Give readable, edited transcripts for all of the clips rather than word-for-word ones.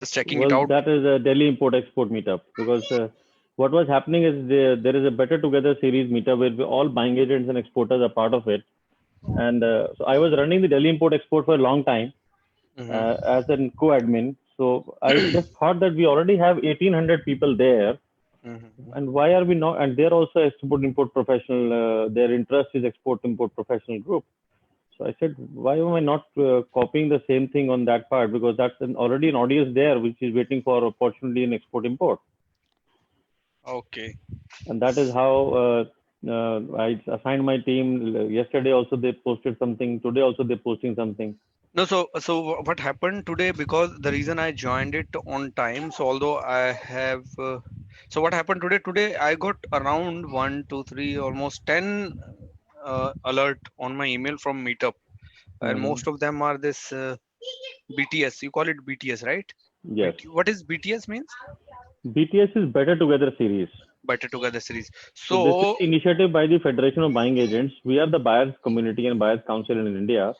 Just checking it Well, out. that is a Delhi Import Export meetup because what was happening is there is a Better Together series meetup where all buying agents and exporters are part of it. And so I was running the Delhi Import Export for a long time Mm-hmm. as a co-admin. So I just thought that we already have 1,800 people there, Mm-hmm. and why are we not? And they're also export import professional. Their interest is export import professional group. So I said, why am I not copying the same thing on that part? Because that's already an audience there which is waiting for opportunity in export import. Okay. And that is how I assigned my team. Yesterday also they posted something. Today also they're posting something. No, so what happened today? Because the reason I joined it on time. So although I have, so what happened today? Today I got around one, two, three, almost 10 alert on my email from Meetup, and Hmm. most of them are this BTS. You call it BTS, right? Yes. What is BTS means? BTS is Better Together series. Better Together series. So this is So initiative by the Federation of Buying Agents. We are the buyers community and buyers council in India.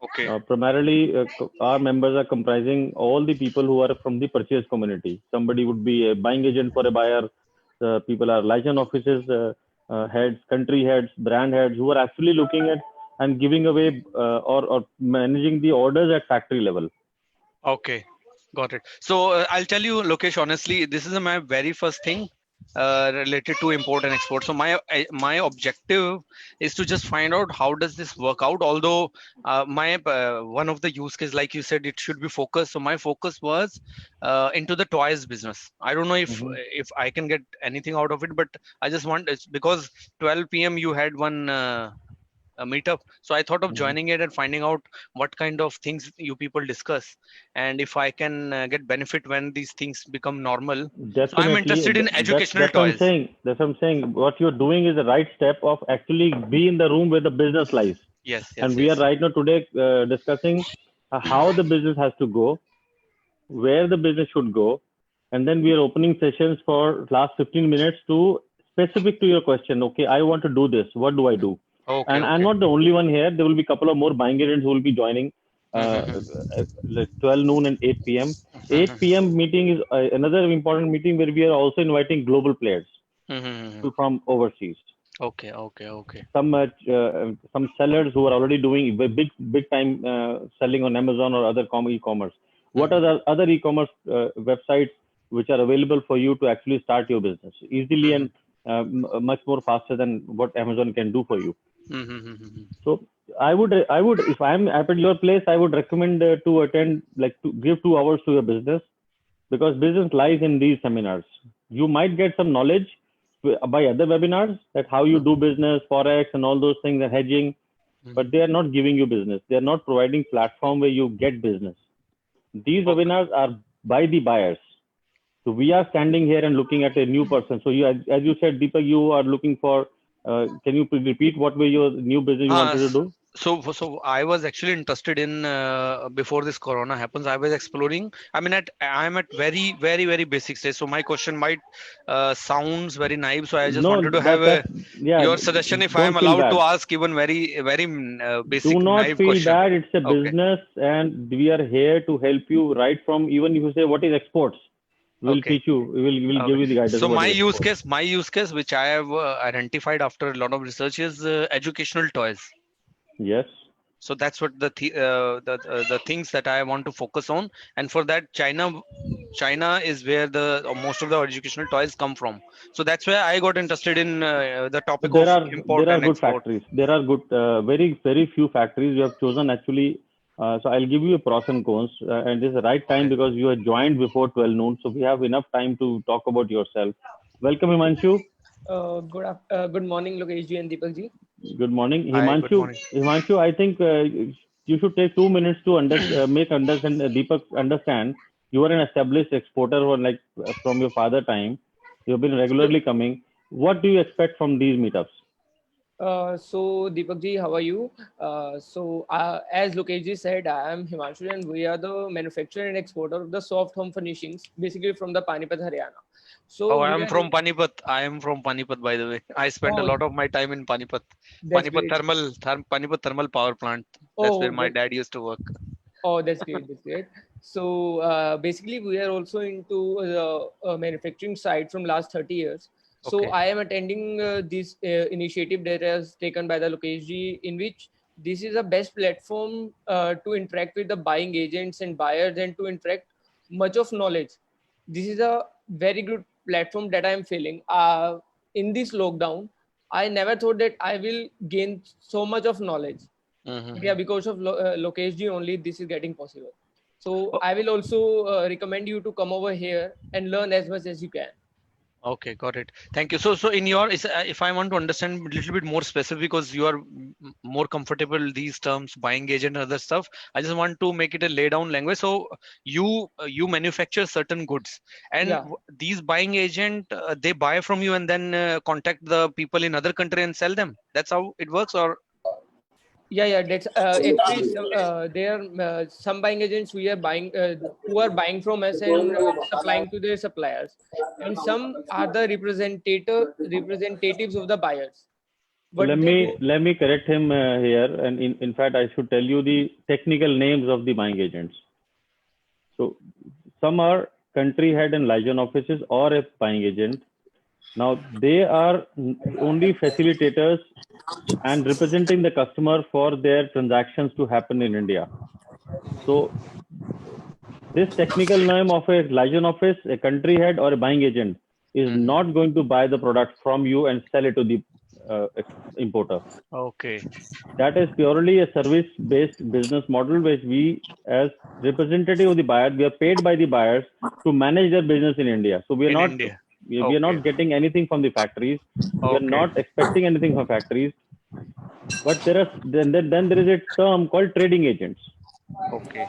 okay, Primarily, our members are comprising all the people who are from the purchase community. Somebody would be a buying agent for a buyer. People are license offices, heads, country heads, brand heads who are actually looking at and giving away or managing the orders at factory level. okay, got it. So I'll tell you, Lokesh, honestly, this is my very first thing related to import and export. So my objective is to just find out how does this work out. Although my one of the use case, like you said, it should be focused. So my focus was into the toys business. I don't know Mm-hmm. if I can get anything out of it, but I just want it's because 12 p.m. you had one. A meetup, so I thought of Mm-hmm. joining it and finding out what kind of things you people discuss, and if I can get benefit when these things become normal. So I'm Definitely, interested in educational that's what I'm toys. saying. That's what I'm saying. What you're doing is the right step of actually be in the room where the business lies. Yes, And yes, we are yes. right now today discussing how the business has to go, where the business should go, and then we are opening sessions for last 15 minutes to specific to your question. Okay, I want to do this. What do I do? Okay, And I'm okay. not the only one here. There will be a couple of more buying agents who will be joining uh, like 12 noon and 8 p.m. 8 p.m. meeting is another important meeting where we are also inviting global players, people from overseas. Okay, okay, okay. Some sellers who are already doing big time selling on Amazon or other e-commerce. What are the other e-commerce websites which are available for you to actually start your business easily and much more faster than what Amazon can do for you? So I would, if I'm at your place, I would recommend to attend, like to give 2 hours to your business, because business lies in these seminars. You might get some knowledge by other webinars that how you do business, forex, and all those things, and hedging, but they are not giving you business. They are not providing platform where you get business. These Okay. webinars are by the buyers. So we are standing here and looking at a new person. So you, as you said, Deepak, you are looking for. Can you please repeat what were your new business you Uh, wanted to s- do? so I was actually interested in before this corona happens. I was exploring. I mean, I'm at very basic stage. So my question might sounds very naive. So I just No, wanted to have that's yeah. your suggestion if I am Don't feel allowed to bad. ask even very Do basic not naive feel question. bad. It's a Okay, business, and we are here to help you right from, even if you say what is exports, we'll okay, teach you. We will give okay. you the guidance So of what is exports. my use case, which I have identified after a lot of research, is educational toys. Yes. So that's what the things that I want to focus on, and for that China is where the most of the educational toys come from. So that's where I got interested in the But topic there of are import there are and good export. factories. There are good, very few factories you have chosen actually. So I'll give you a pros and cons, and this is the right time Okay. because you are joined before 12 noon, so we have enough time to talk about yourself. Welcome, Himanshu. Good morning, Lokesh ji and Deepak ji. Good morning, Hi, good Himanshu. morning. Himanshu, I think you should take 2 minutes to make understand Deepak understand. You are an established exporter, or like from your father time. You have been So, regularly coming. What do you expect from these meetups? Deepak ji, how are you? As Lokesh ji said, I am Himanshu, and we are the manufacturer and exporter of the soft home furnishings, basically from the Panipat, Haryana. So Oh, we are in. I am from Panipat, by the way. I spent a Oh, lot of my time in Panipat. that's great. Panipat thermal power plant. That's Oh, where my that dad used to work. Oh, that's great. That's great. So basically, we are also into the manufacturing side from last 30 years. So Okay. I am attending this initiative that is taken by the Lokesh ji, in which this is the best platform to interact with the buying agents and buyers and to interact much of knowledge. This is a very good platform that I am feeling. In this lockdown, I never thought that I will gain so much of knowledge. But yeah, Mhm. because of Lokesh ji only, this is getting possible. So I will also recommend you to come over here and learn as much as you can. Okay, got it. Thank you. So, in your, if I want to understand a little bit more specific, because you are more comfortable these terms, buying agent and other stuff, I just want to make it a lay down language. So, you manufacture certain goods, and Yeah. these buying agent they buy from you and then contact the people in other country and sell them. That's how it works, or Yeah, that's actually there are some buying agents who are buying from us and supplying to their suppliers, and some are the representatives of the buyers. So What they do? let me correct him here, and in fact, I should tell you the technical names of the buying agents. So some are country head and liaison offices or a buying agent. Now they are only facilitators and representing the customer for their transactions to happen in India. So this technical name of a liaison office, a country head, or a buying agent is Mhm. not going to buy the product from you and sell it to the importer. Okay. That is purely a service-based business model, which we, as representative of the buyer, we are paid by the buyers to manage their business in India. So In India. we are Okay. not getting anything from the factories. We are Okay. not expecting anything from factories. But then there is a term called trading agents. Okay.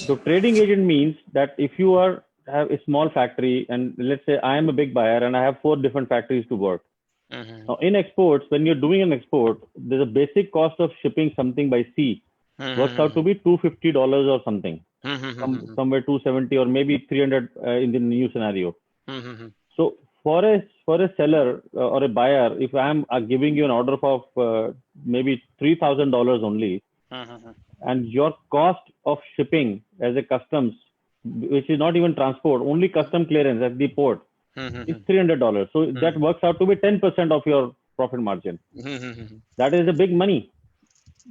So trading agent means that if you are have a small factory, and let's say I am a big buyer and I have 4 different factories to work. Mhm. Now in exports, when you're doing an export, there's a basic cost of shipping something by sea works out to Mhm. be $250 or something, Mhm. somewhere 270 or maybe 300 in the new scenario. Mhm. So for a seller or a buyer, if I'm giving you an order of maybe $3,000 only, Mhm. and your cost of shipping as a customs, which is not even transport, only custom clearance at the port, is Mhm. $300. So that Mhm. works out to be 10% of your profit margin. Mhm. That is a big money.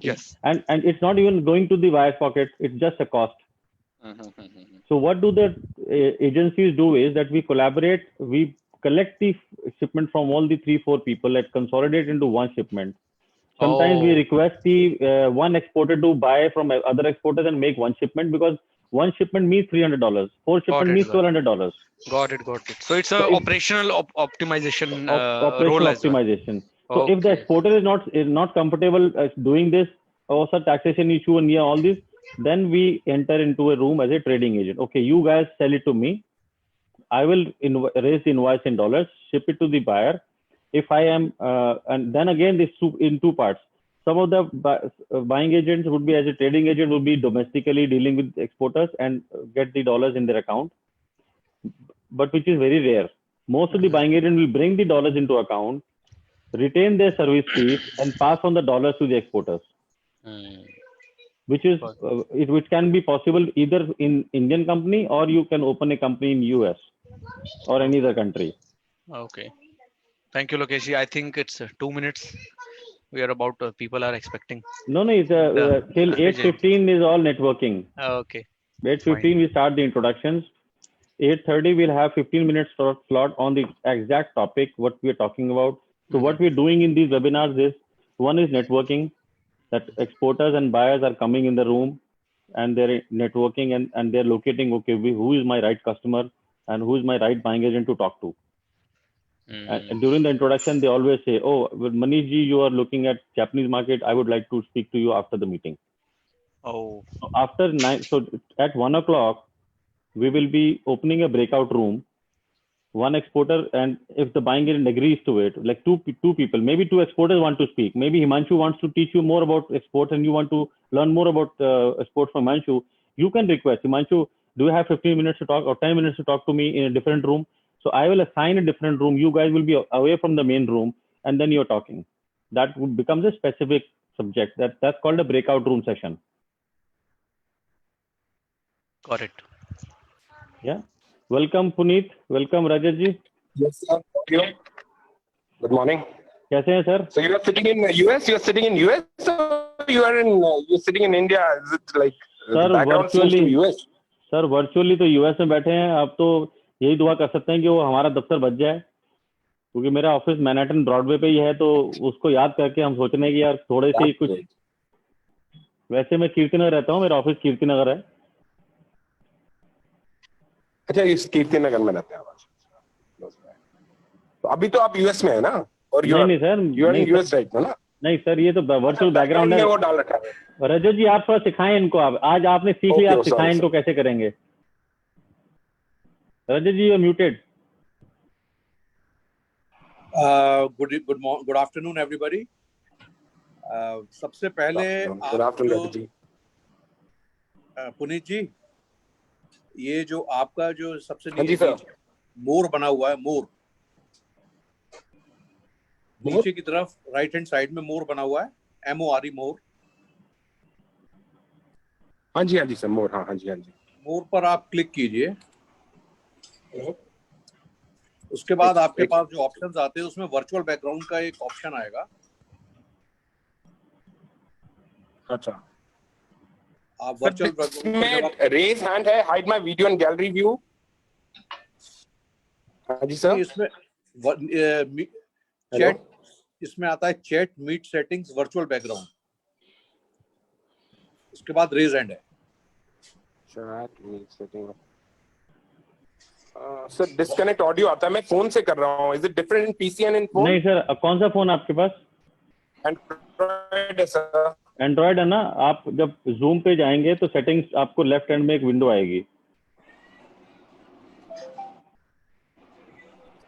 Yes. And it's not even going to the buyer's pocket. It's just a cost. Mhm. So what do the agencies do is that we collaborate, we collect the shipment from all the 3 4 people, like consolidate into one shipment. Sometimes we Oh, request the one exporter to buy from other exporters and make one shipment, because one shipment means $300. Four got shipment it. means $1,200. Got it. Got it. So it's a So if operational optimization role operational as well. optimization. So if the Okay. exporter is not comfortable doing this, or some taxation issue and all this, then we enter into a room as a trading agent. Okay, you guys sell it to me. I will raise the invoice in dollars, ship it to the buyer. If I am, and then again, this in 2 parts. Some of the buying agents would be, as a trading agent, would be domestically dealing with exporters and get the dollars in their account, but which is very rare. Most of the Mhm. buying agent will bring the dollars into account, retain their service fees, and pass on the dollars to the exporters, Mm. which is Got- which can be possible either in Indian company, or you can open a company in US or any other country. Okay. Thank you, Lokesh. I think it's 2 minutes. We are about people are expecting No, no, it's the till agent. 8:15 is all networking. Okay. Fine. 8:15 we start the introductions. 8:30 we'll have 15 minutes slot on the exact topic what we're talking about. So what Mhm. we're doing in these webinars is, one is networking, that exporters and buyers are coming in the room and they're networking, and they're locating, okay, who is my right customer and who is my right buying agent to talk to. Mm. And during the introduction, they always say, oh, well, Manish ji, you are looking at Japanese market. I would like to speak to you after the meeting. Oh. So after 9, so at 1 o'clock, we will be opening a breakout room, one exporter, and if the buying agent agrees to it, like two people, maybe two exporters want to speak. Maybe Himanshu wants to teach you more about exports and you want to learn more about exports from Himanshu. You can request, Himanshu, do you have 15 minutes to talk or 10 minutes to talk to me in a different room? So I will assign a different room. You guys will be away from the main room, and then you're talking. That becomes a specific subject. That's called a breakout room session. Got it. Yeah. Welcome Puneet. Welcome Rajat ji. Yes, sir. Good morning. कैसे हैं sir? So you are sitting in US. You are sitting in US. So you are in. You're sitting in India. Is it like Sir, the background seems to be US? Sir virtually तो US में बैठे हैं. आप तो यही दुआ कर सकते हैं कि वो हमारा दफ्तर बच जाए, क्योंकि मेरा ऑफिस मैनहट्टन ब्रॉडवे पे ही है. तो उसको याद करके हम सोच रहे हैं कि यार थोड़े से ही कुछ. वैसे मैं कीर्तिनगर रहता हूँ, मेरा ऑफिस कीर्तिनगर है. अच्छा, इस कीर्तिनगर में रहते हैं आप. तो अभी तो आप यूएस में है ना? और नहीं sir, you are in US right ना? नहीं सर, ये तो वर्चुअल बैकग्राउंड है. वो डाल रखा है. रजत जी आप थोड़ा सिखाएं इनको. आप आज आपने सीख लिया, आप सिखाएं इनको कैसे करेंगे. Rajat ji you muted. Good afternoon everybody. सबसे पहले आप जो पुनीत जी, ये जो आपका जो सबसे नीचे मोर बना हुआ है, मोर नीचे की तरफ राइट हैंड साइड में मोर बना हुआ है, MORE मोर. हाँ जी सर, मोर. हाँ जी. मोर पर आप क्लिक कीजिए. उसके बाद आपके पास जो ऑप्शंस आते हैं उसमें वर्चुअल बैकग्राउंड का एक ऑप्शन आएगा. अच्छा, आप वर्चुअल बैकग्राउंड में रेज हैंड है, hide my video and gallery view. हाँ जी सर. इसमें चैट, इसमें आता है chat, meet settings, virtual background. उसके बाद रेज हैंड है. Chat, meet setting. Sir disconnect audio आता है. मैं फोन से कर रहा हूँ. Is it different in PC and in phone? नहीं सर, कौन सा फोन आपके पास? एंड्रॉइड है सर. एंड्रॉइड है ना. आप जब जूम पे जाएंगे तो सेटिंग्स आपको लेफ्ट हैंड में एक विंडो आएगी.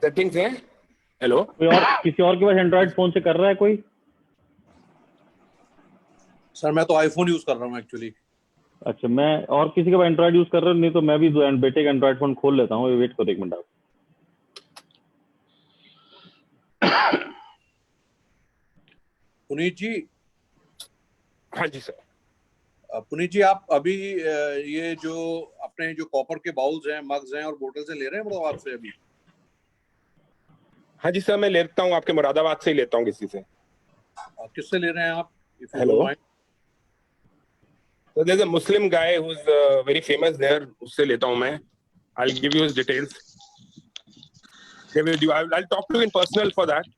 सेटिंग्स है. हेलो, कोई और किसी और के पास एंड्रॉइड फोन से कर रहा है कोई? सर मैं तो आईफोन यूज कर रहा हूँ एक्चुअली. अच्छा, मैं और किसी का एंड्रॉइड यूज कर रहा हूँ. नहीं तो मैं भी बेटे का एंड्रॉइड फोन खोल लेता हूँ. वेट करो एक मिनट आप. पुनीत जी. हाँ जी सर. पुनीत जी, आप अभी ये जो अपने जो कॉपर के बाउल्स हैं, मग्स हैं और बोतल्स हैं ले रहे हैं मतलब आपसे अभी? हाँ जी सर, मैं लेता हूँ. आपके मुरादाबाद से ही लेता हूँ किसी से. किससे ले रहे हैं आप? Hello. So there's a Muslim guy who's very famous there. उससे लेता हूँ मैं. I'll give you his details. I'll talk to you in personal for that.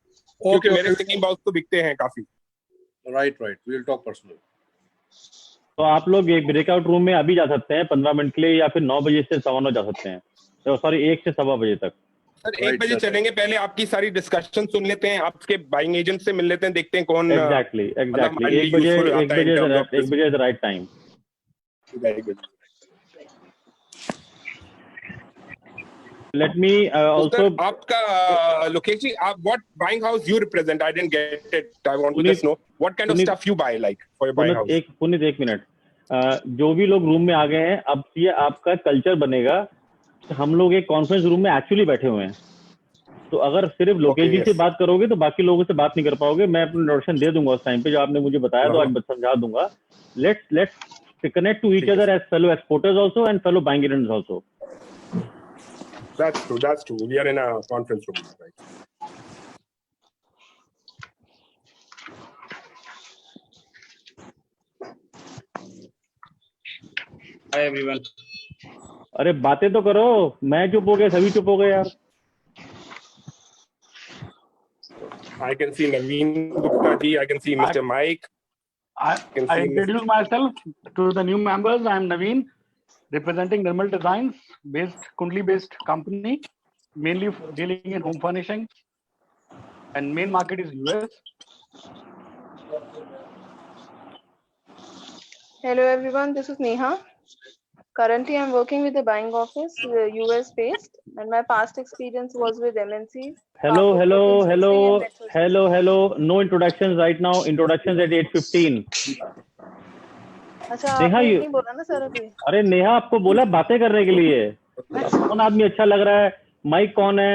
क्योंकि मेरे singing bowls तो बिकते हैं काफी. Right. We'll talk personal. तो आप लोग एक ब्रेकआउट रूम में अभी जा सकते हैं 15 मिनट के लिए, या फिर 9 बजे से 9:15 जा सकते हैं. तो सॉरी 1 से 1:15 बजे तक. सर 1 बजे चलेंगे. पहले आपकी सारी डिस्कशन सुन लेते हैं, आपके बाइंग एजेंट से मिल लेते हैं, देखते हैं कौन. एग्जैक्टली 1 बजे is the right time. Very good. Let me also. आपका लोकेश जी, आप what buying house you represent? I didn't get it. I want to just know what kind of stuff you buy like for your buying house. Puneet एक minute. जो भी लोग room में आ गए हैं, अब ये आपका कल्चर बनेगा. हम लोग एक कॉन्फ्रेंस रूम में एक्चुअली बैठे हुए हैं. तो अगर सिर्फ लोकेश जी से बात करोगे तो बाकी लोगों से बात नहीं कर पाओगे. मैं अपना इंट्रोडक्शन दे दूंगा उस टाइम पे, जो आपने मुझे बताया तो आज समझा दूंगा. Let's connect to each other as fellow exporters also and fellow buying agents also. That's true. We are in a conference room, right? Hi everyone. अरे बातें तो करो. मैं चुप हो गया, सभी चुप हो गए यार. I can see Naveen Gupta ji. I can see Mr. Mike. I introduce myself to the new members. I am Naveen, representing Nirmal Designs, Kundli-based company, mainly dealing in home furnishing, and main market is US. Hello everyone, this is Neha. Currently, I'm working with the buying office, US based, and my past experience was with MNCs. Hello. No introductions right now. Introductions at 8:15. अच्छा, नेहा, आपने नहीं बोला ना sir अभी? अरे नेहा, आपको बोला बातें करने के लिए. कौन आदमी अच्छा लग रहा है? माइक कौन है?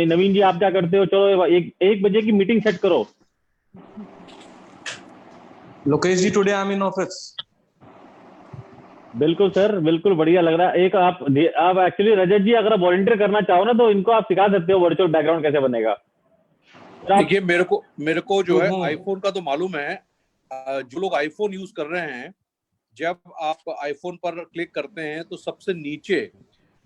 नवीन जी आप क्या करते हो? चलो 1 बजे की मीटिंग सेट करो. Lokesh ji, today I'm in office. बिल्कुल सर, बिल्कुल बढ़िया लग रहा है। एक आप एक्चुअली रजत जी अगर आप वॉलंटियर करना चाहो ना तो इनको आप सिखा सकते हो वर्चुअल बैकग्राउंड कैसे बनेगा। देखिए मेरे को जो है आईफोन का तो मालूम है। जो लोग आईफोन यूज कर रहे हैं, जब आप आईफोन पर क्लिक करते हैं तो सबसे नीचे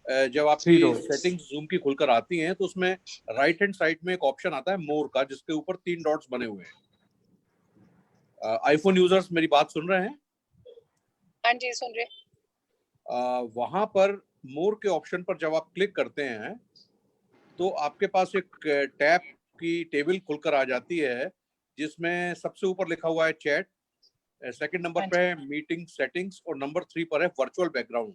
जब आपकी सेटिंग्स जूम की खुलकर आती हैं तो उसमें राइट हैंड साइड में एक ऑप्शन आता है मोर का, जिसके ऊपर 3 डॉट्स बने हुए हैं। आईफोन यूजर्स मेरी बात सुन रहे हैं? हाँ जी, सुन रहे। वहां पर मोर के ऑप्शन पर जब आप क्लिक करते हैं तो आपके पास एक टैब की टेबल खुलकर आ जाती है, जिसमें सबसे ऊपर लिखा हुआ है चैट, सेकंड नंबर पे है मीटिंग सेटिंग्स और नंबर 3 पर है वर्चुअल बैकग्राउंड।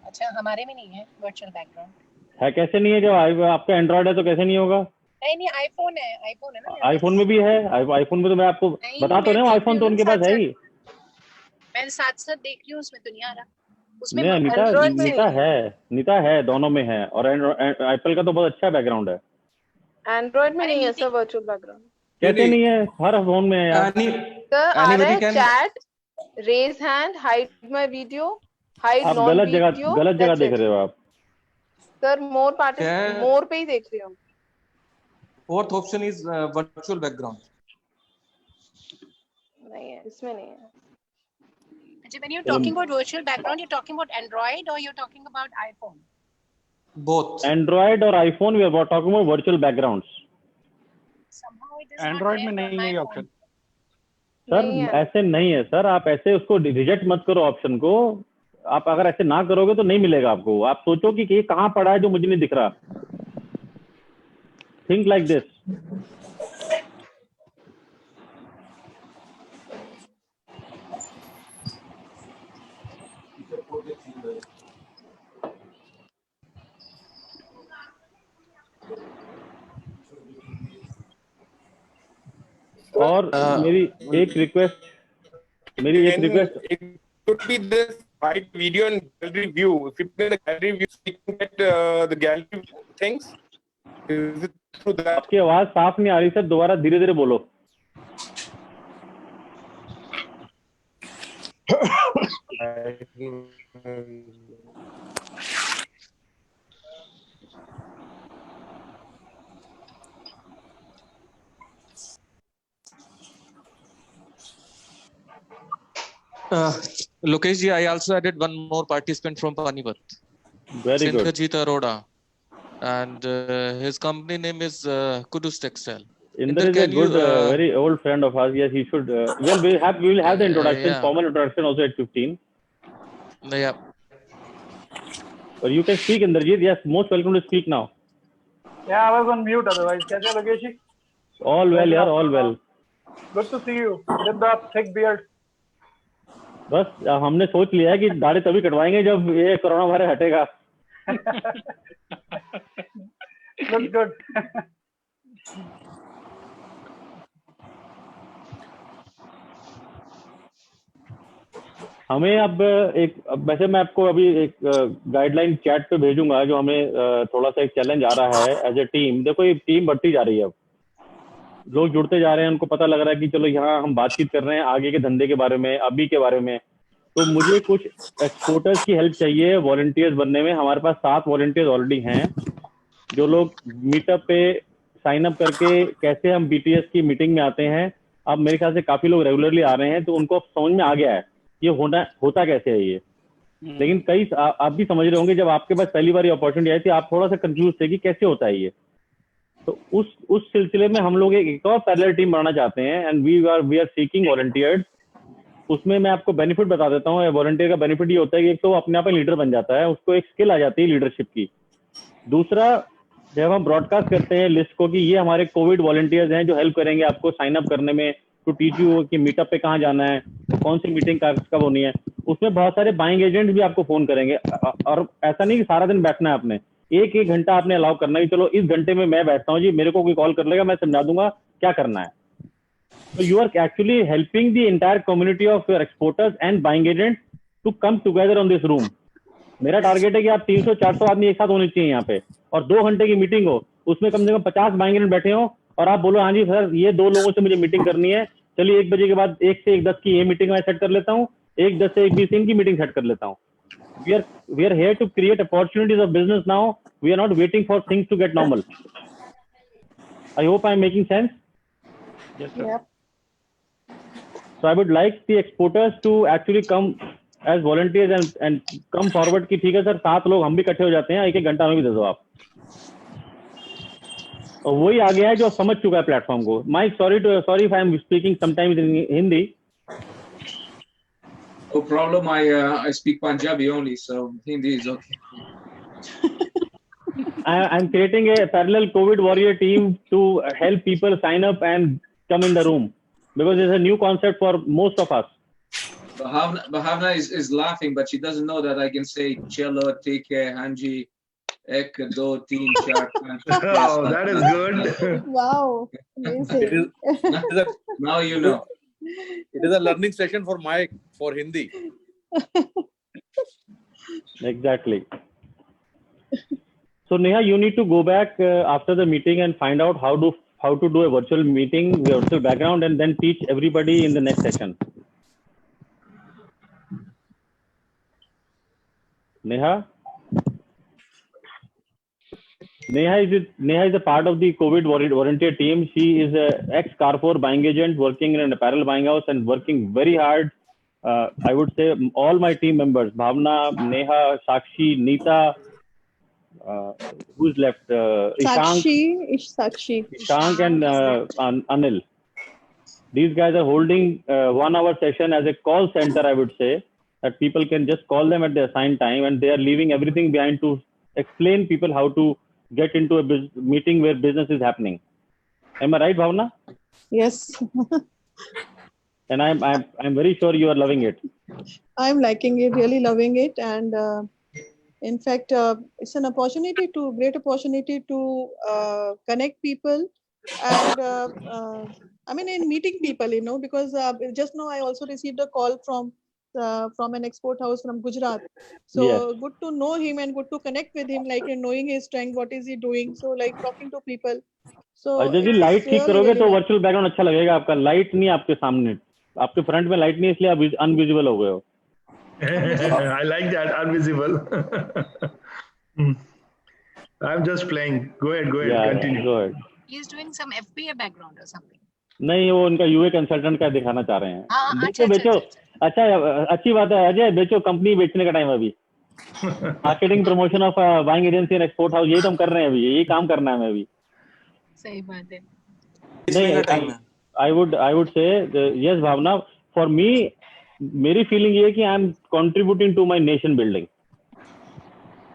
अच्छा, हमारे में नहीं है वर्चुअल बैकग्राउंड। है कैसे नहीं है? जब आपका एंड्रॉइड है तो कैसे नहीं होगा? नहीं, आईफोन है ना। आईफोन में भी है। आईफोन में तो मैं आपको बता तो रहा हूँ, आईफोन तो उनके पास है ही। मैं साथ देख रही हूँ, उसमें तो नहीं आ रहा। उसमें नीता है, दोनों में है। और एप्पल का तो बहुत अच्छा बैकग्राउंड है। एंड्रॉइड में नहीं है सर वर्चुअल बैकग्राउंड। कैसे नहीं है? हर फोन में है यार। सर आ रहा है chat, raise hand, hide my video, hide non video. गलत जगह देख रहे हो आप सर। मोर पे ही देख रही हूँ। Fourth option is virtual background. नहीं है, इसमें नहीं है। When you're talking about virtual background, you're talking about Android or you're talking about iPhone? Both. Android और iPhone we are talking about virtual backgrounds. Somehow it is Android में नहीं है ये ऑप्शन। सर ऐसे नहीं है सर, आप ऐसे उसको रिजेक्ट मत करो ऑप्शन को। आप अगर ऐसे ना करोगे तो नहीं मिलेगा आपको। आप सोचो कि ये कहाँ पड़ा है जो मुझे नहीं दिख रहा। Think like this. और मेरी एक request it could be this right video and gallery view. If you play the gallery view, you can get the gallery things. Is it through that? आपकी आवाज साफ नहीं आ रही सर, दोबारा धीरे धीरे बोलो। Lokesh ji, I also added one more participant from Panipat. Very good. Indrajit Arora, and his company name is Kudus Textile. Indra is a good, very old friend of ours. Yes, he should. Well, we will have the introduction, formal introduction also at 15. Yeah. But you can speak, Indrajit. Yes, most welcome to speak now. Yeah, I was on mute otherwise. कैसे Lokesh ji? All well, yaar, all well. Good to see you with the thick beard. बस हमने सोच लिया है कि दाढ़ी तभी कटवाएंगे जब ये कोरोना वायरस हटेगा। Good. हमें अब वैसे मैं आपको अभी एक गाइडलाइन चैट पे भेजूंगा, जो हमें थोड़ा सा एक चैलेंज आ रहा है एज ए टीम। देखो ये टीम बढ़ती जा रही है, अब लोग जुड़ते जा रहे हैं, उनको पता लग रहा है कि चलो यहाँ हम बातचीत कर रहे हैं आगे के धंधे के बारे में, अभी के बारे में। तो मुझे कुछ एक्सपोर्टर्स की हेल्प चाहिए वॉलंटियर्स बनने में। हमारे पास 7 वॉलंटियर्स ऑलरेडी हैं, जो लोग मीटअप पे साइन अप करके कैसे हम बीटीएस की मीटिंग में आते हैं। अब मेरे ख्याल से काफी लोग रेगुलरली आ रहे हैं, तो उनको समझ में आ गया है ये होता कैसे है ये। लेकिन कई आप भी समझ रहे होंगे, जब आपके पास पहली बार अपॉर्चुनिटी आई थी आप थोड़ा सा कंफ्यूज थे कि कैसे होता है ये। तो उस सिलसिले में हम लोग एक और पैरेलल टीम बनाना चाहते हैं, and we are seeking volunteers. उसमें मैं आपको बेनिफिट बता देता हूँ। वॉलंटियर का बेनिफिट ये होता है कि एक तो अपने आप में लीडर बन जाता है, उसको एक स्किल आ जाती है लीडरशिप की। दूसरा, जब हम ब्रॉडकास्ट करते हैं लिस्ट को कि ये हमारे कोविड वॉलंटियर्स हैं जो हेल्प करेंगे आपको साइन अप करने में, टू टीच यू कि मीटअप पे कहाँ जाना है, कौन सी मीटिंग कब होनी है, उसमें बहुत सारे बाइंग एजेंट भी आपको फोन करेंगे। और ऐसा नहीं कि सारा दिन बैठना है आपने, एक घंटा आपने अलाउ करना है कि चलो इस घंटे में मैं बैठता हूँ जी, मेरे को कोई कॉल कर लेगा, मैं समझा दूंगा क्या करना है। So you are actually helping the entire community of your exporters and buying agents to come together on this room. मेरा टारगेट है कि आप 300-400 आदमी एक साथ होने चाहिए यहाँ पे, और 2 घंटे की मीटिंग हो, उसमें कम से कम 50 बाइंग एजेंट बैठे हो, और आप बोलो हाँ जी सर ये 2 लोगों से मुझे मीटिंग करनी है, चलिए 1 बजे के बाद 1 से 1:10 की ये मीटिंग मैं सेट कर लेता हूँ, 1 10 से 1 20 इनकी मीटिंग सेट कर लेता हूँ. We are here to create opportunities of business now. We are not waiting for things to get normal. I hope I am making sense. Yes, sir. Yep. So I would like the exporters to actually come as volunteers and come forward कि ठीक है sir 7 लोग हम भी इकट्ठे हो जाते हैं, 1-1 घंटा हमें भी दे दो आप. और वही आ गया है जो समझ चुका है प्लेटफॉर्म को. Mike, sorry if I am speaking sometimes in Hindi. No problem. I speak Punjabi only, so Hindi is okay. I'm creating a parallel COVID warrior team to help people sign up and come in the room because it's a new concept for most of us. Bhavna is laughing, but she doesn't know that I can say cello, take care, hanji, ek, do, teen, char, panch. Oh, that is good. Wow. Amazing. Now you know. It is a learning session for Mike for Hindi. Exactly. So Neha, you need to go back after the meeting and find out how to do a virtual meeting, virtual background, and then teach everybody in the next session. Neha is a part of the COVID volunteer team. She is a ex-Carrefour buying agent working in an apparel buying house and working very hard. I would say all my team members, Bhavna, Neha, Sakshi, Neeta, who's left? Ishank and Anil. These guys are holding 1 hour session as a call center, I would say, that people can just call them at the assigned time, and they are leaving everything behind to explain people how to get into a meeting where business is happening. Am I right, Bhavna? Yes. And I'm very sure you are loving it. I'm liking it, really loving it, and in fact, it's an great opportunity to connect people, and I mean, in meeting people, because just now I also received a call from an export house from Gujarat. So Yes. good to know him and good to connect with him, like knowing his strength, what is he doing. So like talking to people. So Ajay ji it's light ठीक really, करोगे really तो nice. Virtual background अच्छा लगेगा. आपका light नहीं आपके सामने, आपके फ्रंट में लाइट नहीं, इसलिए आप अनविजिबल हो गए हो. I like that, invisible. I'm just playing. Go ahead, Yeah, continue. go ahead. He's doing some FBA background or something. नहीं, वो उनका यूए कंसल्टेंट का दिखाना चाह रहे हैं. हाँ, बेचो. अच्छा, अच्छी बात है अजय, बेचो. कंपनी बेचने का टाइम है अभी. Marketing promotion of buying agency and export house, यही तो हम कर रहे हैं अभी. यही काम करना है हमें अभी. सही बात है. नहीं, I would say yes, Bhavna. For me, मेरी फीलिंग ये है कि I am contributing to my nation building.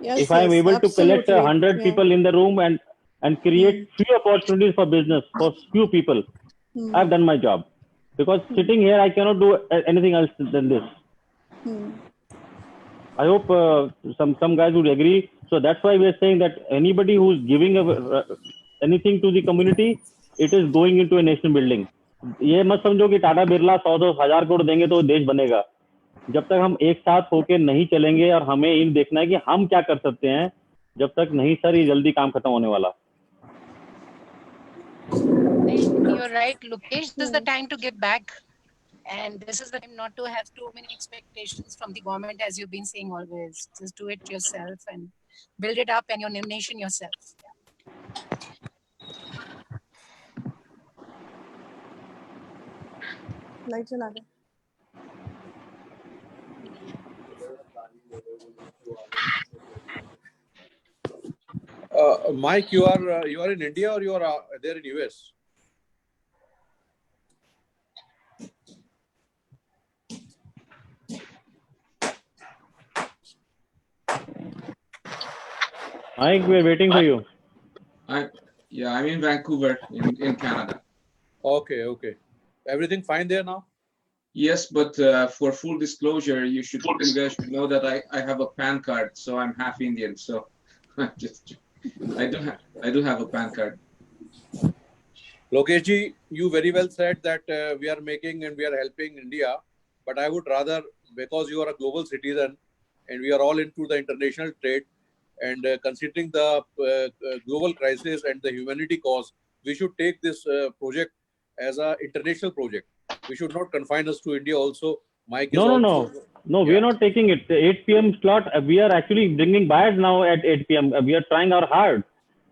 Yes, If I am yes, able to collect absolutely. 100 Yeah. people in the room and create few opportunities for business for few people, I've done my job. Because sitting here, I cannot do anything else than this. I hope some guys would agree. So that's why we are saying that anybody who's giving anything to the community, it is going into a nation building. ये मत समझो कि टाटा बिरला 100-1000 करोड़ देंगे तो देश बनेगा. जब तक हम एक साथ होके नहीं चलेंगे और हमें इन देखना है कि हम क्या कर सकते हैं, जब तक नहीं सर ये जल्दी काम खत्म होने वाला. You're right, Lokesh. This is the time to give back. And this is the time not to have too many expectations from the government, as you've been saying always. Just do it yourself and build it up and your nation yourself. Light जला दे. Mike, you are in India or you are there in US? Mike, we are waiting for you. I'm in Vancouver in Canada. Okay. Everything fine there now? Yes, but for full disclosure, you guys should know that I have a PAN card, so I'm half Indian. So I do have a PAN card. Lokesh ji, you very well said that we are making and we are helping India, but I would rather, because you are a global citizen and we are all into the international trade, and considering the global crisis and the humanity cause, we should take this project as an international project. We should not confine us to India also. Mike is No, also. no, we are not taking it. The 8 p.m. slot, we are actually bringing buyers now at 8 p.m. We are trying our hard.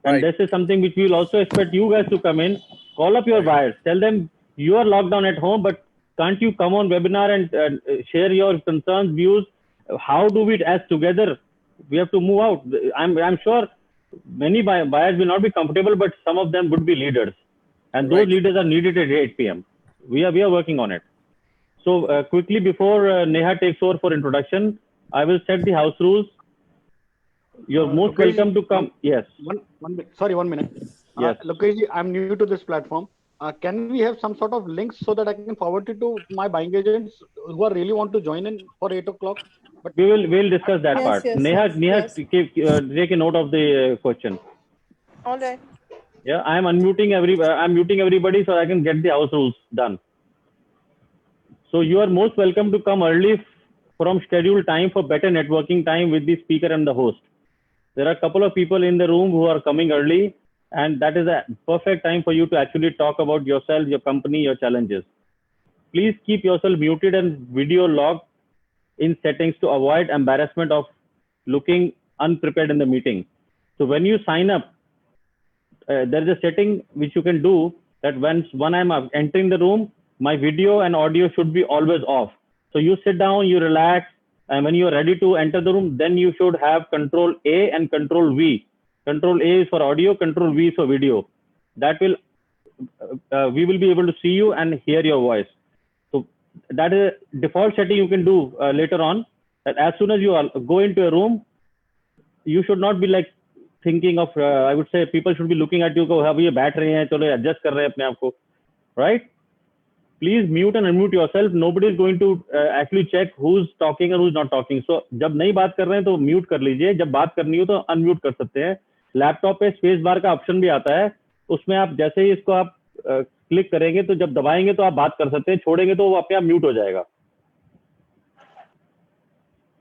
And this is something which we will also expect you guys to come in, call up your buyers, tell them you are locked down at home, but can't you come on webinar and share your concerns, views? How do we, as together, we have to move out. I'm sure many buyers will not be comfortable, but some of them would be leaders. And those leaders are needed at 8 p.m. We are working on it. So quickly before Neha takes over for introduction, I will set the house rules. You're most welcome to come. Yes. One minute. Yes. Lokesh, I'm new to this platform. Can we have some sort of links so that I can forward it to my buying agents who are really want to join in for 8 o'clock? But We'll discuss that part. Neha, yes. take a note of the question. All right. Yeah, I'm muting everybody so I can get the house rules done. So you are most welcome to come early from scheduled time for better networking time with the speaker and the host. There are a couple of people in the room who are coming early, and that is a perfect time for you to actually talk about yourself, your company, your challenges. Please keep yourself muted and video logged in settings to avoid embarrassment of looking unprepared in the meeting. So when you sign up, there is a setting which you can do that when I'm entering the room, my video and audio should be always off. So you sit down, you relax, and when you are ready to enter the room, then you should have Control A and Control V. Control A is for audio, Control V is for video. That will, we will be able to see you and hear your voice. So that is a default setting you can do later on. That as soon as you go into a room, you should not be like thinking of, I would say people should be looking at you, how ये बैठ रहे हैं, चलो adjust कर रहे हैं अपने आप को, right? Please mute and unmute yourself. Nobody is going to actually check who's talking or who's not talking. So जब नहीं बात कर रहे हैं तो mute कर लीजिए, जब बात करनी हो तो unmute कर सकते हैं. लैपटॉप पे स्पेस बार का ऑप्शन भी आता है, उसमें आप जैसे ही इसको आप क्लिक करेंगे तो जब दबाएंगे तो आप बात कर सकते हैं, छोड़ेंगे तो वो अपने आप म्यूट हो जाएगा.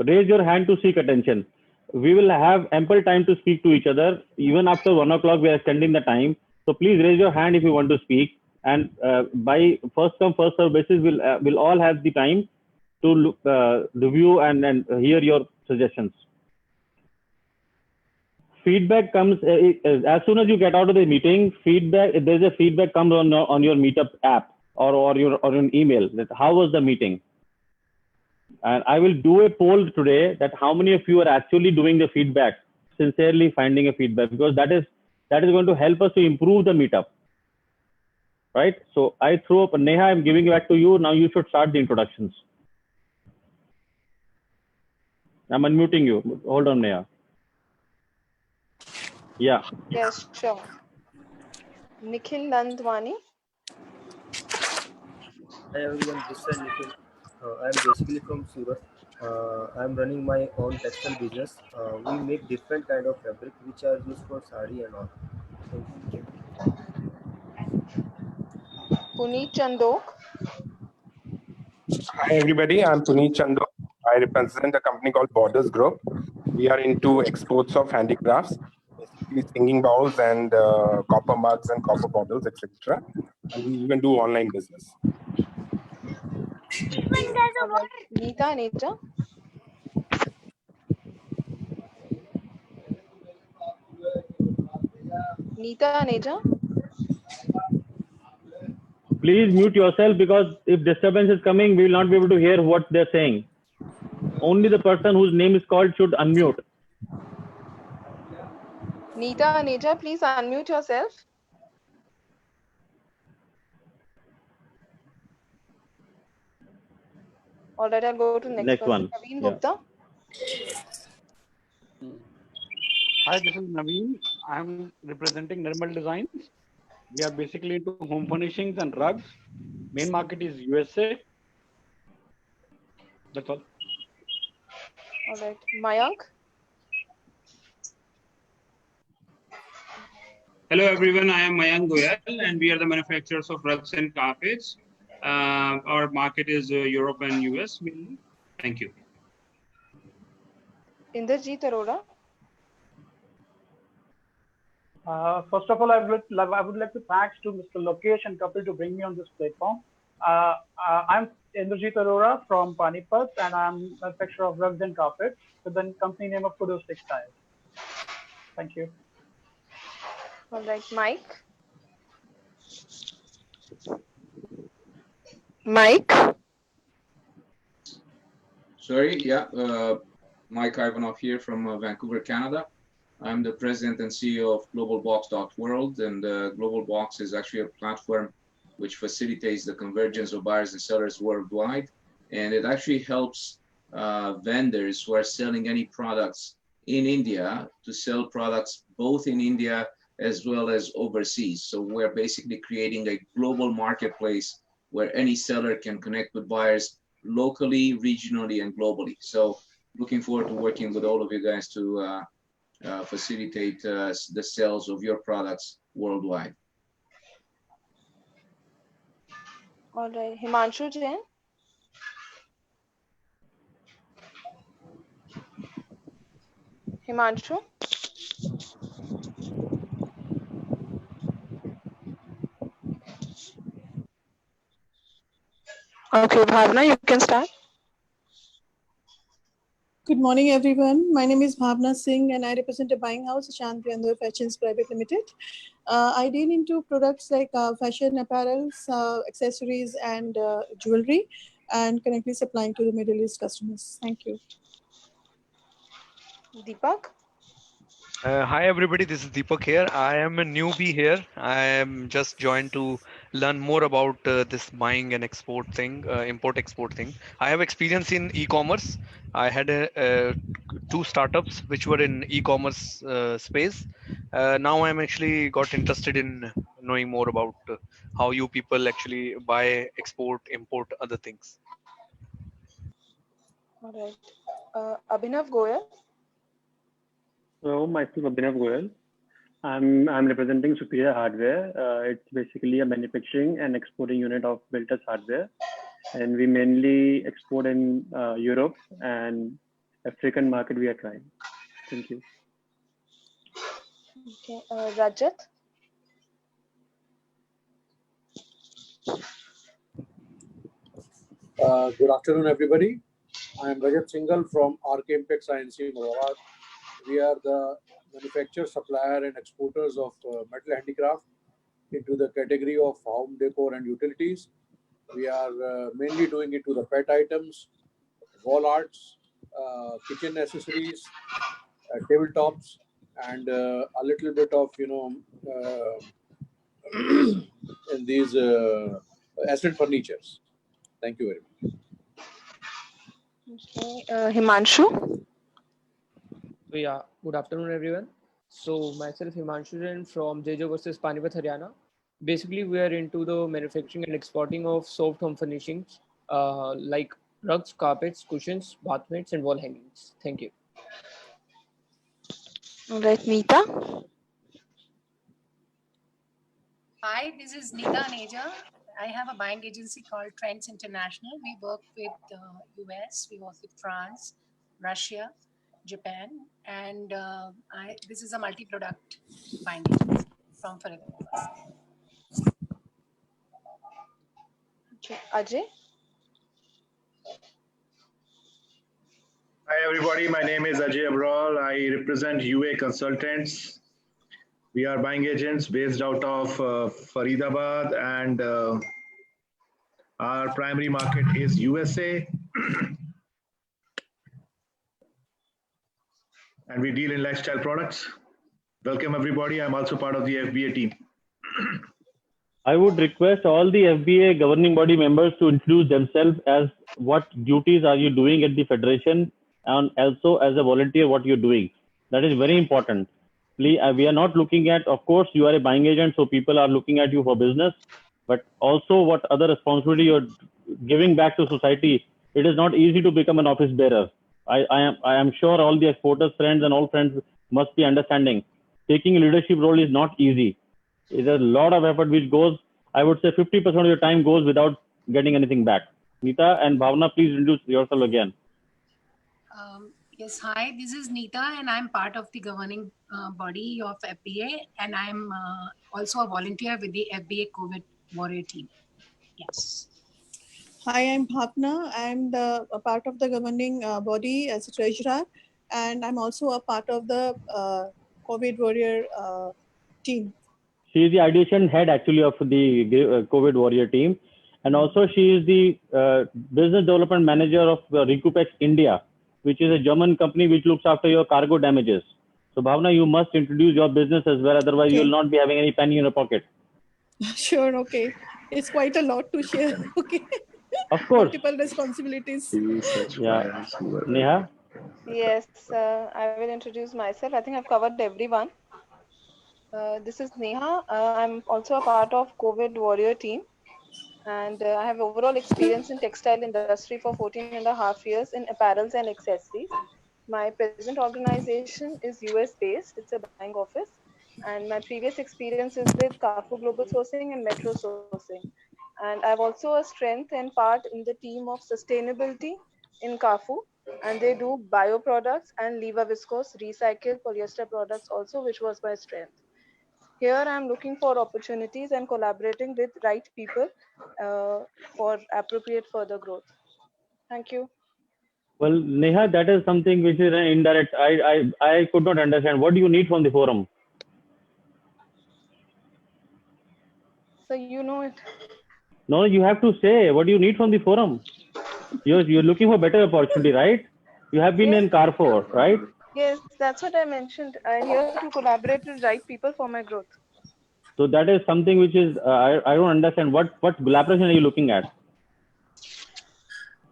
Raise your hand to seek attention. We will have ample time to speak to each other. Even after 1 o'clock, we are extending the time. So please raise your hand if you want to speak. And by first come, first serve basis, we'll all have the time to review and hear your suggestions. Feedback comes as soon as you get out of the meeting. There's a feedback comes on your Meetup app or your email. That how was the meeting? And I will do a poll today that how many of you are actually doing the feedback, sincerely finding a feedback, because that is going to help us to improve the meetup. Right? So I throw up Neha, I'm giving it back to you. Now you should start the introductions. I'm unmuting you. Hold on, Neha. Yeah. Yes, sure. Nikhil Nandwani. Hi everyone, this is Nikhil. I am basically from Surat. I am running my own textile business. We make different kind of fabric which are used for sari and all. Thank you. Puneet Chandok. Hi everybody, I'm Puneet Chandok. I represent a company called Borders Group. We are into exports of handicrafts, basically singing bowls and copper mugs and copper bottles, etc. And we even do online business. Neeta Netra. Neeta Netra. Please mute yourself, because if disturbance is coming, we will not be able to hear what they're saying. Only the person whose name is called should unmute. Neeta Netra, please unmute yourself. All right, I'll go to next one. Naveen Gupta. Hi, this is Naveen. I'm representing Nirmal Designs. We are basically into home furnishings and rugs. Main market is USA. That's all. All right, Mayank. Hello everyone, I am Mayank Goyal and we are the manufacturers of rugs and carpets. Our market is Europe and US mainly. Thank you. Inderjeet Arora. First of all, I would like to thanks to Mr. Lokesh and Kapil to bring me on this platform. I'm Indrajit Arora from Panipat, and I'm manufacturer of rugs and carpets with the company name of Kudos Textiles. Thank you. All right, Mike. Mike. Sorry, yeah, Mike Ivanov here from Vancouver, Canada. I'm the president and CEO of GlobalBox.world, and GlobalBox is actually a platform which facilitates the convergence of buyers and sellers worldwide. And it actually helps vendors who are selling any products in India to sell products both in India as well as overseas. So we're basically creating a global marketplace where any seller can connect with buyers locally, regionally, and globally. So looking forward to working with all of you guys to facilitate the sales of your products worldwide. All right, Himanshu Jain. Himanshu. Okay, Bhavna, you can start. Good morning, everyone. My name is Bhavna Singh, and I represent a buying house, Shant Priyandur Fashions Private Limited. I deal into products like fashion apparels, accessories, and jewelry, and currently supplying to the Middle East customers. Thank you. Deepak. Hi everybody, this is Deepak here. I am a newbie here. I am just joined to learn more about this buying and export thing, import-export thing. I have experience in e-commerce. I had 2 startups which were in e-commerce space. Now I'm actually got interested in knowing more about how you people actually buy, export, import other things. All right. Abhinav Goyal. So myself Abhinav Goyal. I'm representing Superior Hardware. It's basically a manufacturing and exporting unit of Builters Hardware, and we mainly export in Europe and African market we are trying. Thank you. Okay, Rajat. Good afternoon, everybody. I am Rajat Singhal from RK Impex INC Moradabad. We are the manufacturer, supplier, and exporters of metal handicraft into the category of home decor and utilities. We are mainly doing it to the pet items, wall arts, kitchen accessories, tabletops, and a little bit of, in these asset furnitures. Thank you very much. Okay, Himanshu. So yeah, good afternoon, everyone. So myself, Himanshu Jain from JJ versus Panipat, Haryana. Basically, we are into the manufacturing and exporting of soft home furnishings like rugs, carpets, cushions, bath mats, and wall hangings. Thank you. All right, Neeta. Hi, this is Neeta Aneja. I have a buying agency called Trends International. We work with US, we work with France, Russia, Japan, and this is a multi-product buying agency from Faridabad. Okay, Ajay. Hi everybody, my name is Ajay Abral. I represent UA Consultants. We are buying agents based out of Faridabad, and our primary market is USA. And we deal in lifestyle products. Welcome everybody. I'm also part of the FBA team. I would request all the FBA governing body members to introduce themselves as what duties are you doing at the federation, and also as a volunteer what you're doing. That is very important. Please, we are not looking at, of course, you are a buying agent, so people are looking at you for business, but also what other responsibility you're giving back to society. It is not easy to become an office bearer. I am sure all the exporters friends and all friends must be understanding. Taking a leadership role is not easy. There's a lot of effort which goes, I would say 50% of your time goes without getting anything back. Neeta and Bhavna, please introduce yourself again. Yes, hi, this is Neeta, and I'm part of the governing body of FBA, and I'm also a volunteer with the FBA COVID Warrior team. Yes. Hi, I'm Bhavna. I'm a part of the governing body as a treasurer, and I'm also a part of the COVID warrior team. She is the ideation head actually of the COVID warrior team. And also she is the business development manager of Recupex India, which is a German company which looks after your cargo damages. So Bhavna, you must introduce your business as well. Otherwise you will not be having any penny in your pocket. Sure, okay. It's quite a lot to share. Okay. Of course. Multiple responsibilities. Yeah. Neha? Yes, I will introduce myself. I think I've covered everyone. This is Neha. I'm also a part of COVID warrior team, and I have overall experience in textile industry for 14 and a half years in apparels and accessories. My present organization is US based. It's a buying office, and my previous experience is with Carrefour Global Sourcing and Metro Sourcing. And I have also a strength and part in the team of sustainability in Carrefour, and they do bio products and Leva Viscose recycled polyester products also, which was my strength. Here I am looking for opportunities and collaborating with right people for appropriate further growth. Thank you. Well, Neha, that is something which is an indirect. I could not understand. What do you need from the forum? So you know it. No, you have to say what do you need from the forum. You're looking for better opportunity, right? You have been in Carrefour, right? Yes, that's what I mentioned. I'm here to collaborate with right people for my growth. So that is something which is I don't understand. What collaboration are you looking at?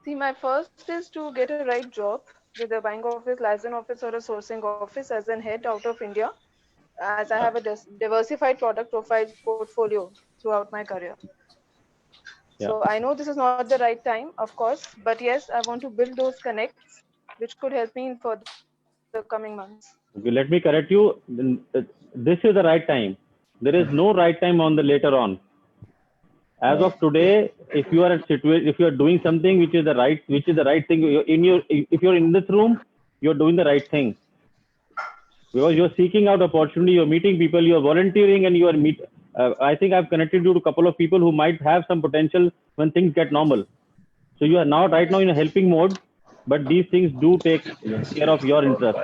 See, my first is to get a right job with a buying office, license office, or a sourcing office as an head out of India, as I have a diversified product profile portfolio throughout my career. Yeah. So I know this is not the right time, of course, but yes, I want to build those connects which could help me in for the coming months. Okay, let me correct you. This is the right time. There is no right time on the later on. As of today, if you are if you are doing something which is the right thing if you're in this room, you're doing the right thing. Because you're seeking out opportunity, you're meeting people, you're volunteering, and you are I think I've connected you to a couple of people who might have some potential when things get normal. So you are now right now in a helping mode, but these things do take care of your interest.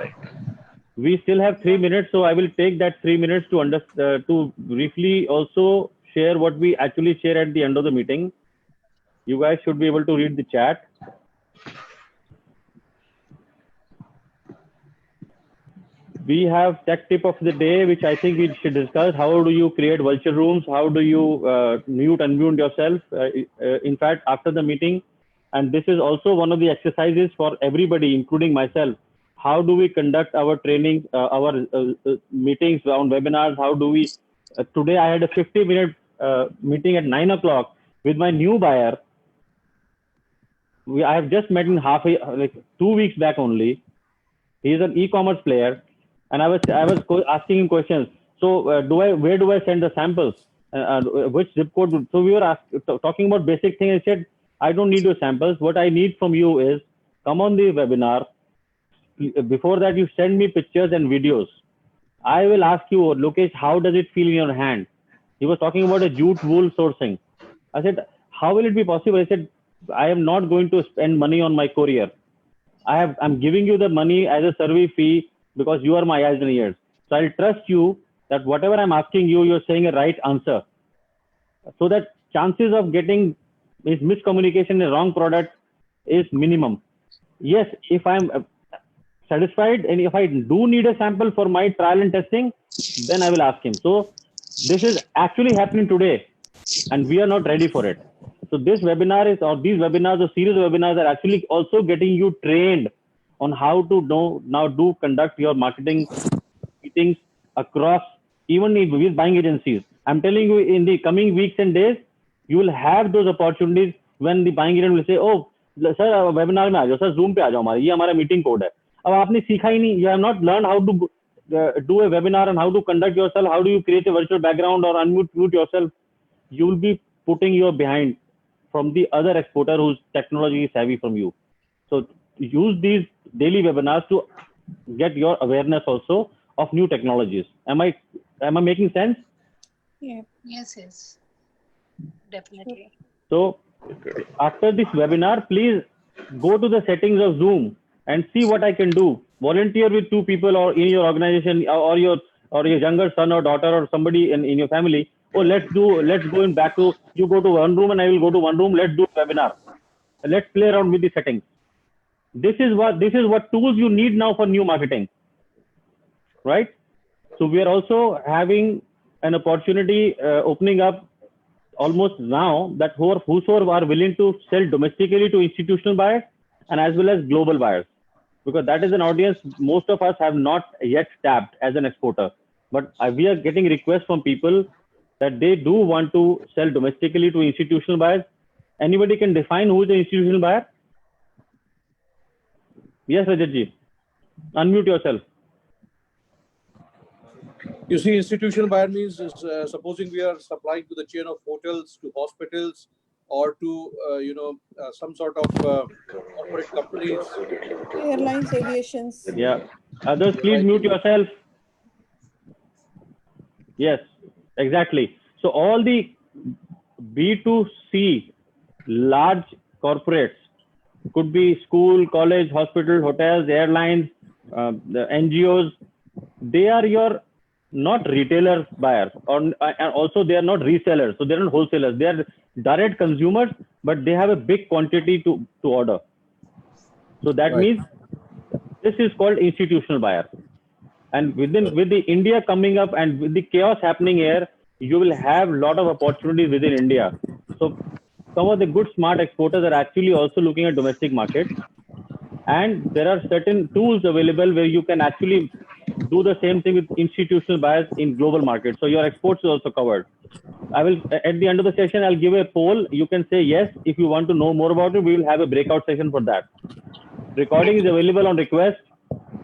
We still have 3 minutes, so I will take that 3 minutes to briefly also share what we actually share at the end of the meeting. You guys should be able to read the chat. We have tech tip of the day, which I think we should discuss. How do you create virtual rooms? How do you mute, unmute yourself? In fact, after the meeting, and this is also one of the exercises for everybody, including myself. How do we conduct our training, our meetings on webinars? How do we? Today I had a 50-minute meeting at 9 o'clock with my new buyer. I have just met in like 2 weeks back only. He is an e-commerce player, and I was asking him questions. So where do I send the samples? Which zip code? So we were talking about basic things. I said, I don't need your samples. What I need from you is come on the webinar. Before that, you send me pictures and videos. I will ask you, Lokesh, how does it feel in your hand? He was talking about a jute wool sourcing. I said, how will it be possible? I said, I am not going to spend money on my courier. I'm giving you the money as a survey fee because you are my eyes and ears. So I'll trust you that whatever I'm asking you, you're saying a right answer. So that chances of getting is miscommunication, a wrong product is minimum. Yes, if I'm satisfied and if I do need a sample for my trial and testing, then I will ask him. So this is actually happening today and we are not ready for it. So this webinar these webinars, a series of webinars are actually also getting you trained on how to conduct your marketing meetings across, even with buying agencies. I'm telling you, in the coming weeks and days, you will have those opportunities when the buying agent will say, oh, sir, webinar में आ जाओ, sir, Zoom पे आ जाओ, ये हमारा meeting code है. अब आपने सीखा ही नहीं, you have not learned how to do a webinar and how to conduct yourself, how do you create a virtual background or unmute yourself. You will be putting your behind from the other exporter who's technology savvy from you. So use these daily webinars to get your awareness also of new technologies. Am I making sense? Yeah. Yes. Definitely. So after this webinar, please go to the settings of Zoom and see what I can do. Volunteer with 2 people or in your organization or your younger son or daughter or somebody in your family. Oh, let's go in back to, you go to one room and I will go to one room. Let's do a webinar. Let's play around with the settings. This is what tools you need now for new marketing, right? So we are also having an opportunity opening up almost now that whosoever are willing to sell domestically to institutional buyers and as well as global buyers, because that is an audience most of us have not yet tapped as an exporter. But we are getting requests from people that they do want to sell domestically to institutional buyers. Anybody can define who is the institutional buyer? Yes, Rajatji. Unmute yourself. You see, institutional buyer means supposing we are supplying to the chain of hotels, to hospitals, or to some sort of corporate companies. Airlines, aviations. Yeah. Others, please mute yourself. Yes, exactly. So all the B2C large corporates, could be school, college, hospital, hotels, airlines, the NGOs, they are your not retailer buyers, and also they are not resellers, so they're not wholesalers. They are direct consumers, but they have a big quantity to order. So that means this is called institutional buyer. And with the India coming up and with the chaos happening here, you will have a lot of opportunities within India. So some of the good smart exporters are actually also looking at domestic market, and there are certain tools available where you can actually do the same thing with institutional buyers in global markets. So your exports is also covered. I will, at the end of the session, I'll give a poll. You can say yes. If you want to know more about it, we will have a breakout session for that. Recording is available on request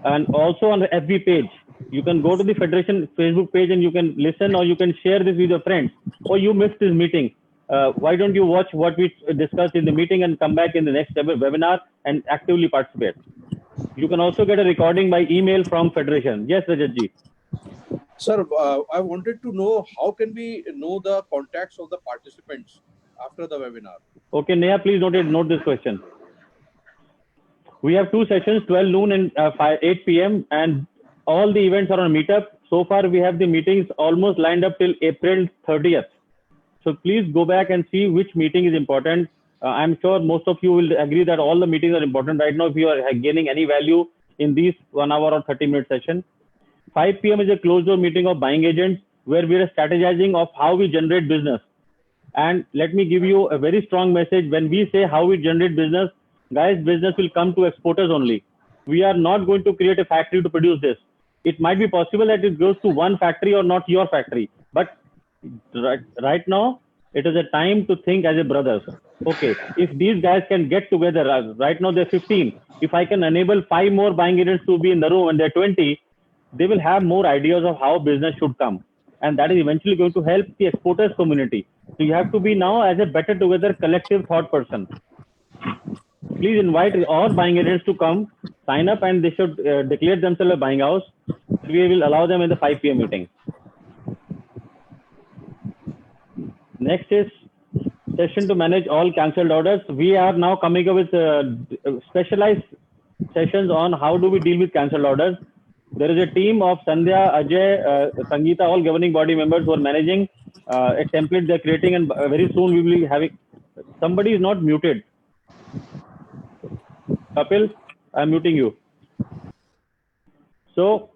and also on the FB page. You can go to the Federation Facebook page and you can listen, or you can share this with your friends. Or you missed this meeting. Why don't you watch what we discussed in the meeting and come back in the next webinar and actively participate? You can also get a recording by email from Federation. Yes, Rajatji. Sir, I wanted to know how can we know the contacts of the participants after the webinar? Okay, Neha, please note this question. We have 2 sessions, 12 noon and 8 p.m. and all the events are on Meetup. So far, we have the meetings almost lined up till April 30th. So please go back and see which meeting is important. I'm sure most of you will agree that all the meetings are important right now if you are gaining any value in these 1 hour or 30-minute session. 5 p.m. is a closed door meeting of buying agents where we are strategizing of how we generate business. And let me give you a very strong message. When we say how we generate business, guys, business will come to exporters only. We are not going to create a factory to produce this. It might be possible that it goes to one factory or not your factory. But right now, it is a time to think as a brother. Okay, if these guys can get together, right now they're 15. If I can enable 5 more buying agents to be in the room and they're 20, they will have more ideas of how business should come. And that is eventually going to help the exporters community. So you have to be now as a better together collective thought person. Please invite all buying agents to come, sign up, and they should declare themselves a buying house. We will allow them in the 5 p.m. meeting. Next is session to manage all cancelled orders. We are now coming up with specialized sessions on how do we deal with cancelled orders. There is a team of Sandhya, Ajay, Sangeeta, all governing body members who are managing a template they're creating, and very soon we will be having. Somebody is not muted. Kapil, I'm muting you. So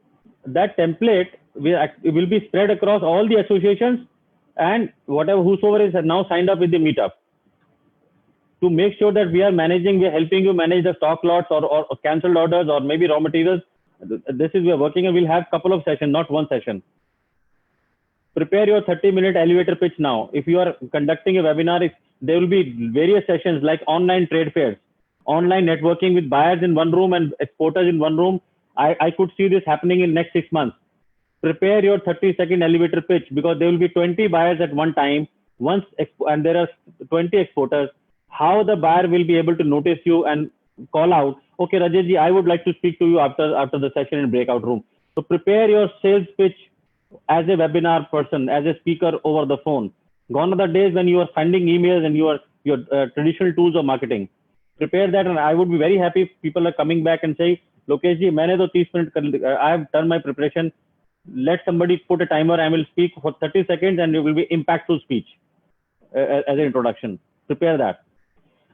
that template will be spread across all the associations and whosoever is now signed up with the meetup, to make sure that we are helping you manage the stock lots or cancelled orders or maybe raw materials. This is we are working, and we'll have a couple of sessions, not one session. Prepare your 30-minute elevator pitch now. If you are conducting a webinar, there will be various sessions like online trade fairs, online networking with buyers in one room and exporters in one room. I could see this happening in next 6 months. Prepare your 30-second elevator pitch, because there will be 20 buyers at one time, and there are 20 exporters. How the buyer will be able to notice you and call out, okay, Rajeshji, I would like to speak to you after the session in breakout room. So prepare your sales pitch as a webinar person, as a speaker over the phone. Gone are the days when you are sending emails and you are your traditional tools of marketing. Prepare that, and I would be very happy if people are coming back and say, Lokesh ji, मैंने तो 30 minute I have done my preparation. Let somebody put a timer. I will speak for 30 seconds, and it will be impactful speech as an introduction. Prepare that.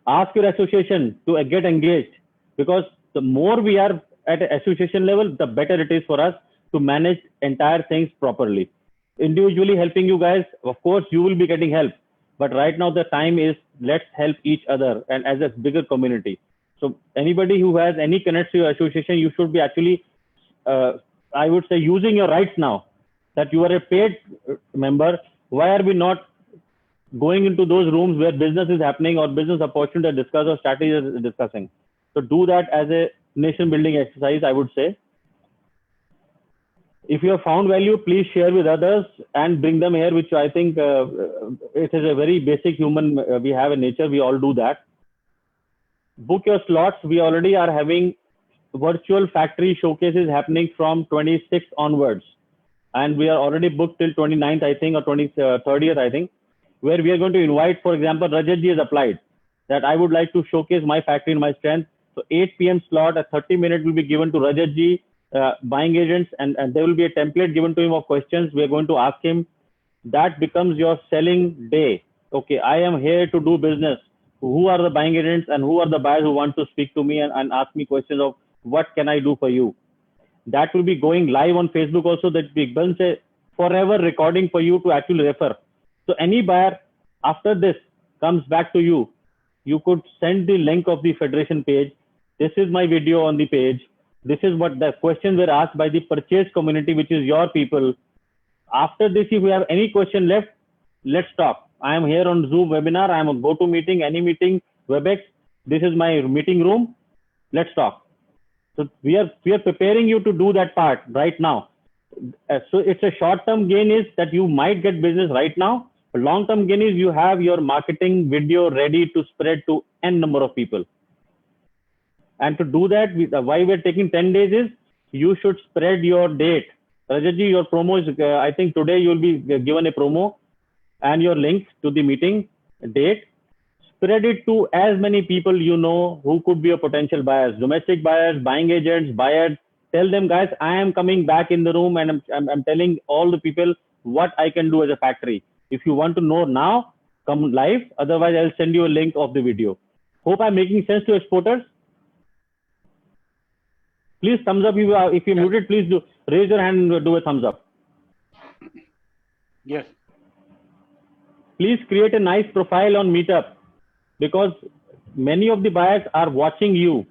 Ask your association to get engaged, because the more we are at an association level, the better it is for us to manage entire things properly. Individually helping you guys, of course, you will be getting help. But right now the time is, let's help each other and as a bigger community. So anybody who has any connects to your association, you should be actually, I would say, using your rights now that you are a paid member. Why are we not going into those rooms where business is happening or business opportunity are discussed or strategies are discussing? So do that as a nation building exercise, I would say. If you have found value, please share with others and bring them here, which I think it is a very basic human, we have in nature, we all do that. Book your slots. We already are having virtual factory showcases happening from 26th onwards. And we are already booked till 29th, I think, or 30th, I think, where we are going to invite, for example, Rajat ji has applied that I would like to showcase my factory and my strength. So 8 p.m. slot, a 30-minute will be given to Rajat ji, buying agents, and there will be a template given to him of questions. We are going to ask him. That becomes your selling day. Okay, I am here to do business. Who are the buying agents and who are the buyers who want to speak to me and ask me questions of what can I do for you? That will be going live on Facebook also. That becomes a forever recording for you to actually refer. So any buyer after this comes back to you, you could send the link of the federation page. This is my video on the page. This is what the questions were asked by the purchase community, which is your people. After this, if you have any question left, let's talk. I am here on Zoom webinar. I am on GoToMeeting, any meeting, WebEx. This is my meeting room. Let's talk. So we are preparing you to do that part right now. So it's a short-term gain is that you might get business right now. But long-term gain is you have your marketing video ready to spread to n number of people. And to do that, why we're taking 10 days is you should spread your date. Rajat ji, your promo is, I think today you'll be given a promo and your link to the meeting date. Spread it to as many people you know who could be a potential buyers, domestic buyers, buying agents, buyers. Tell them, guys, I am coming back in the room and I'm telling all the people what I can do as a factory. If you want to know now, come live. Otherwise, I'll send you a link of the video. Hope I'm making sense to exporters. Please thumbs up if you're muted. Please do raise your hand and do a thumbs up. Yes. Please create a nice profile on Meetup, because many of the buyers are watching you.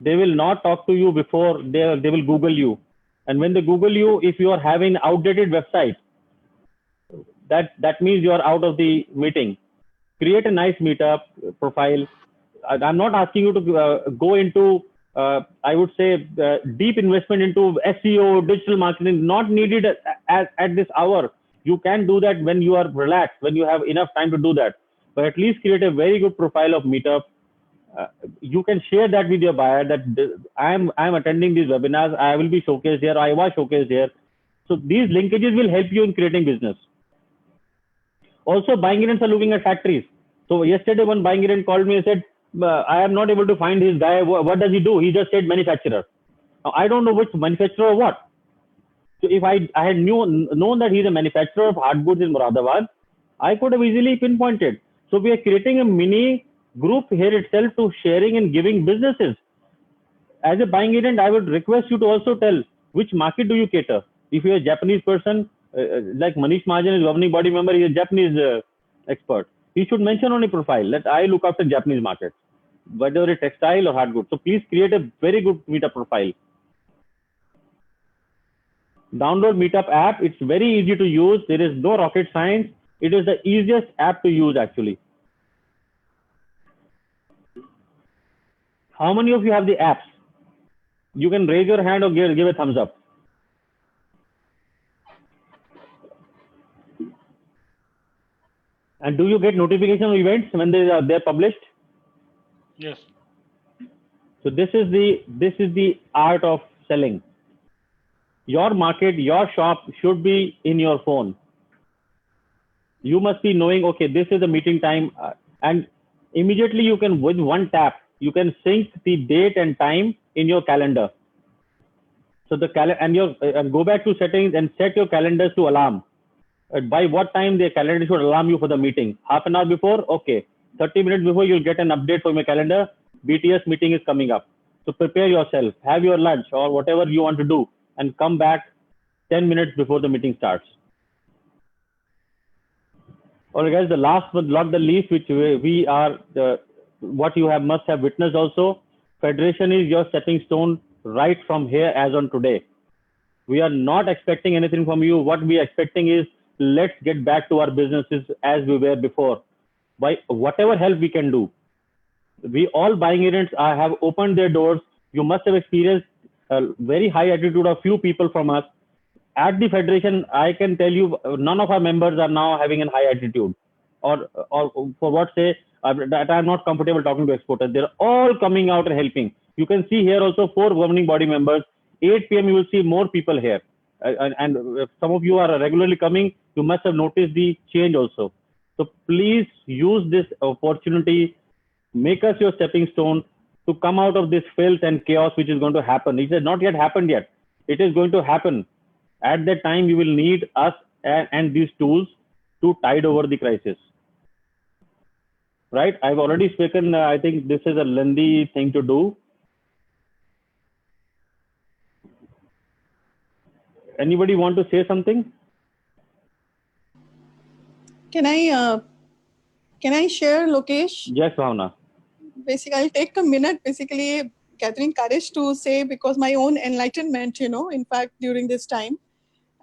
They will not talk to you before they will Google you. And when they Google you, if you are having outdated website, that means you are out of the meeting. Create a nice Meetup profile. I'm not asking you to go into I would say deep investment into SEO, digital marketing, not needed at this hour. You can do that when you are relaxed, when you have enough time to do that. But at least create a very good profile of Meetup. You can share that with your buyer that I'm attending these webinars. I will be showcased here. I was showcased here. So these linkages will help you in creating business. Also, buying agents are looking at factories. So yesterday, one buying agent called me and said, I am not able to find his guy. What does he do? He just said manufacturer. Now, I don't know which manufacturer or what. So if I had known that he's a manufacturer of hard goods in Moradabad, I could have easily pinpointed. So we are creating a mini group here itself to sharing and giving businesses. As a buying agent, I would request you to also tell which market do you cater. If you're a Japanese person, like Manish Mahajan is governing body member, he's a Japanese expert. He should mention on a profile that I look after Japanese markets, whether it's textile or hard goods. So please create a very good Meetup profile. Download Meetup app. It's very easy to use. There is no rocket science. It is the easiest app to use actually. How many of you have the apps? You can raise your hand or give a thumbs up. And do you get notification of events when they're published? Yes. So this is the art of selling. Your market, your shop should be in your phone. You must be knowing, okay, this is the meeting time. And immediately you can, with one tap, you can sync the date and time in your calendar. So the go back to settings and set your calendars to alarm. By what time the calendar should alarm you for the meeting? Half an hour before? Okay. 30 minutes before, you'll get an update from your calendar. BTS meeting is coming up. So prepare yourself, have your lunch or whatever you want to do, and come back 10 minutes before the meeting starts. All right, guys, the last but not the least, which we are, what you must have witnessed also, Federation is your stepping stone right from here as on today. We are not expecting anything from you. What we are expecting is, let's get back to our businesses as we were before, by whatever help we can do. We all buying agents have opened their doors. You must have experienced a very high attitude of few people from us. At the Federation, I can tell you, none of our members are now having a high attitude, or for what say, that I'm not comfortable talking to exporters. They're all coming out and helping. You can see here also 4 governing body members. 8 p.m. you will see more people here. And if some of you are regularly coming, you must have noticed the change also. So please use this opportunity, make us your stepping stone to come out of this filth and chaos which is going to happen. It has not yet happened yet. It is going to happen. At that time, you will need us and these tools to tide over the crisis. Right? I've already spoken. I think this is a lengthy thing to do. Anybody want to say something? Can I share, Lokesh? Yes, Bhavna. Basically, I'll take a minute, basically gathering courage to say, because my own enlightenment, in fact, during this time.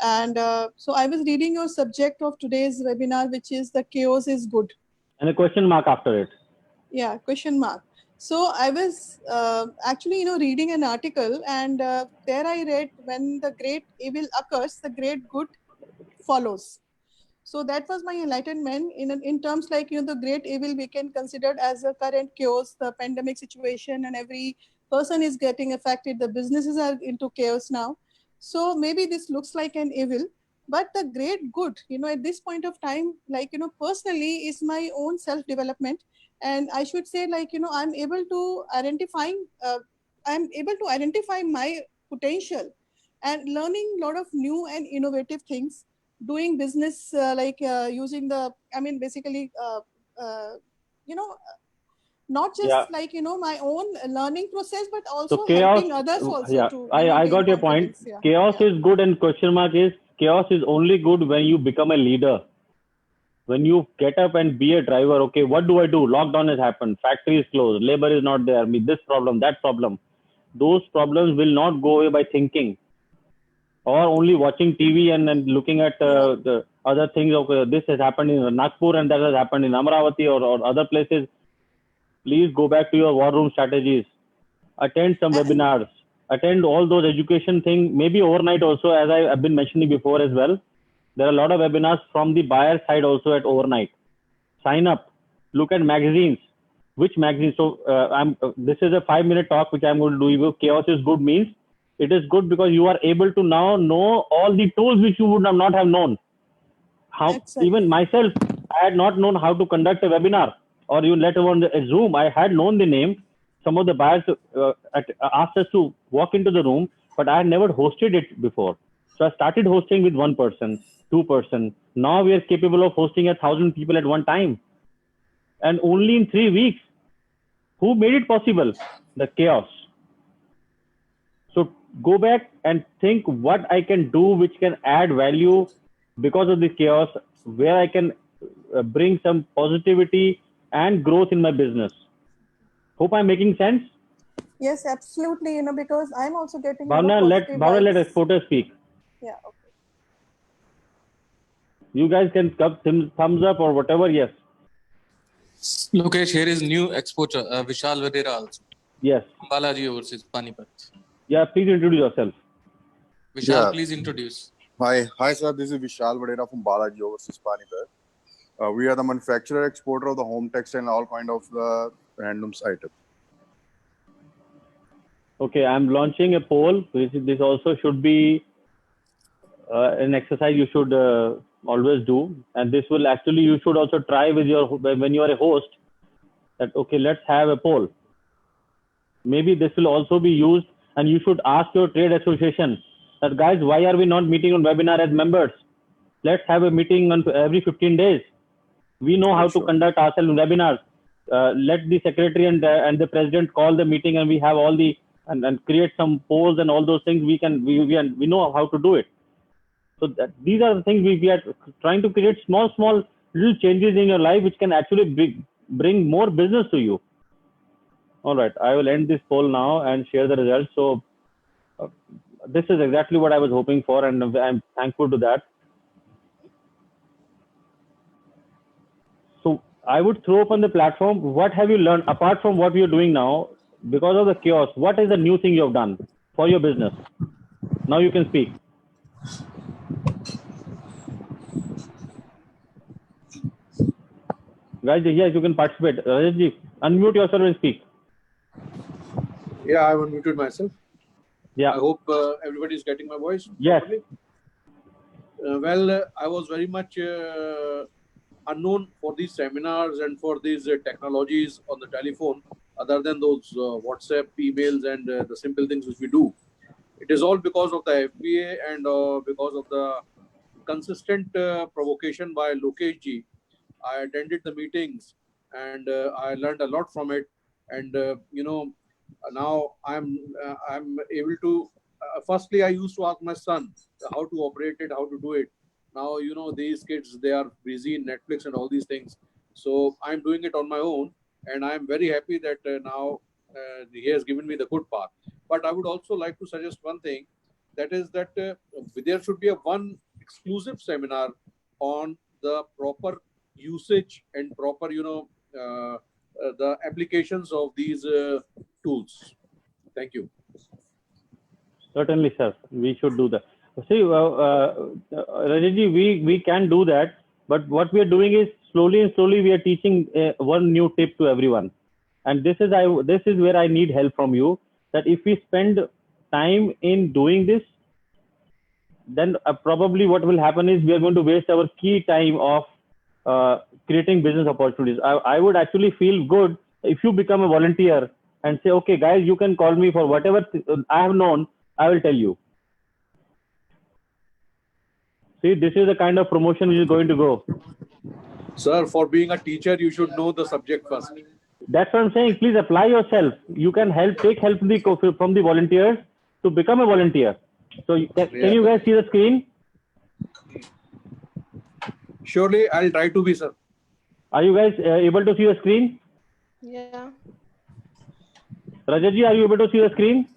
And so I was reading your subject of today's webinar, which is the chaos is good. And a question mark after it. Yeah, question mark. So I was actually, reading an article, and there I read, when the great evil occurs, the great good follows. So that was my enlightenment in terms like, the great evil we can consider as a current chaos, the pandemic situation, and every person is getting affected. The businesses are into chaos now. So maybe this looks like an evil, but the great good, at this point of time, like, personally is my own self-development. And I should say, like, I'm able to identify my potential and learning a lot of new and innovative things, doing business, using basically, not just like, my own learning process, but also so chaos, helping others also. Yeah, to, I got your point. Yeah. Chaos is good, and question mark is, chaos is only good when you become a leader. When you get up and be a driver, okay, what do I do? Lockdown has happened, factory is closed, labor is not there, this problem, that problem. Those problems will not go away by thinking or only watching TV and then looking at the other things. Okay, this has happened in Nagpur and that has happened in Amravati or other places. Please go back to your war room strategies. Attend some webinars. Attend all those education things, maybe overnight also, as I've been mentioning before as well. There are a lot of webinars from the buyer side also at overnight. Sign up. Look at magazines. Which magazines? So this is a 5-minute talk which I'm going to do. Chaos is good means it is good because you are able to now know all the tools which you would not have known. Even myself, I had not known how to conduct a webinar, or even let alone a Zoom. I had known the name. Some of the buyers asked us to walk into the room, but I had never hosted it before. So I started hosting with 1 person, 2 person. Now we are capable of hosting 1,000 people at one time. And only in 3 weeks. Who made it possible? The chaos. So go back and think what I can do which can add value because of the chaos, where I can bring some positivity and growth in my business. Hope I'm making sense. Yes, absolutely. Because I'm also getting. Bhavna, let exporters speak. Yeah. Okay. You guys can thumbs up or whatever. Yes. Lokesh, here is new exporter, Vishal Vadera also. Yes. Balaji Overseas, Panipat. Yeah, please introduce yourself. Vishal, please introduce. Hi, sir. This is Vishal Vadera from Balaji Overseas, Panipat. We are the manufacturer exporter of the home textile and all kind of the handlooms items. Okay, I'm launching a poll. This also should be an exercise you should always do, and this will actually, you should also try with when you are a host, that, okay, let's have a poll. Maybe this will also be used, and you should ask your trade association that, guys, why are we not meeting on webinar as members? Let's have a meeting on every 15 days. We know how to conduct ourselves in webinars. Let the secretary and the president call the meeting, and we have all the and create some polls and all those things. We know how to do it. So these are the things we are trying to create small little changes in your life which can actually bring more business to you. All right, I will end this poll now and share the results. So this is exactly what I was hoping for, and I'm thankful to that. So I would throw up on the platform, what have you learned apart from what you're doing now? Because of the chaos, what is the new thing you have done for your business? Now you can speak. Guys, yes, you can participate. Rajatji, unmute yourself and speak. Yeah, I've unmuted myself. Yeah. I hope everybody is getting my voice. Yes. I was very much unknown for these seminars and for these technologies on the telephone, other than those WhatsApp, emails, and the simple things which we do. It is all because of the FBA and because of the consistent provocation by Lokesh ji. I attended the meetings and I learned a lot from it. And now I'm able to. Firstly, I used to ask my son how to operate it, how to do it. Now these kids, they are busy in Netflix and all these things. So I'm doing it on my own, and I'm very happy that now he has given me the good path. But I would also like to suggest one thing, that is that there should be one exclusive seminar on the proper usage and proper the applications of these tools. Thank you. Certainly, sir. We should do that. See, Rajatji, we can do that, but what we are doing is slowly we are teaching one new tip to everyone. And this is where I need help from you. That if we spend time in doing this, then probably what will happen is we are going to waste our key time of creating business opportunities. I would actually feel good if you become a volunteer and say, okay, guys, you can call me for whatever I have known, I will tell you. See, this is the kind of promotion which is going to go. Sir, for being a teacher, you should know the subject first. That's what I'm saying. Please apply yourself. You can take help from the volunteers to become a volunteer. So can you guys see the screen? Surely, I'll try to be, sir. Are you guys able to see the screen? Yeah. Rajatji, are you able to see the screen?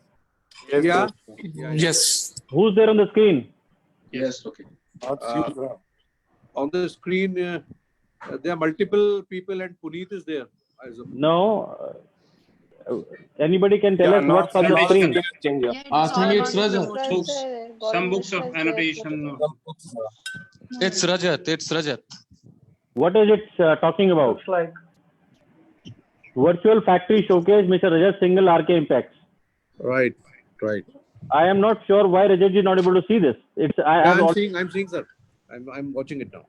Yes. Yeah. Yes. Who's there on the screen? Yes. Okay. On the screen, there are multiple people, and Puneet is there. No. Anybody can tell us what's on the screen? I think it's Rajat. Some books of annotation. It's Rajat. What is it talking about? Looks like Virtual Factory Showcase, Mr. Rajat Singhal, RK Impacts. Right. I am not sure why Rajat is not able to see this. I'm seeing, sir. I'm watching it now.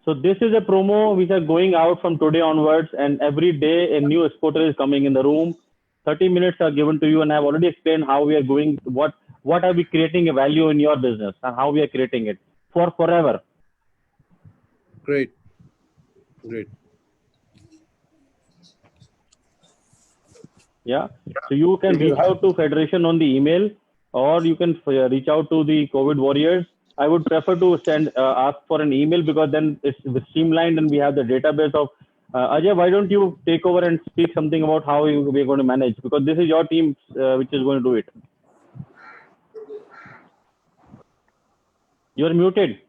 So this is a promo which are going out from today onwards, and every day a new exporter is coming in the room. 30 minutes are given to you, and I've already explained how we are going, what are we creating a value in your business and how we are creating it for forever. Great. Yeah. So you can reach out to Federation on the email, or you can reach out to the COVID warriors. I would prefer to ask for an email, because then it's streamlined and we have the database of Ajay. Why don't you take over and speak something about how we're going to manage, because this is your team which is going to do it. You're muted.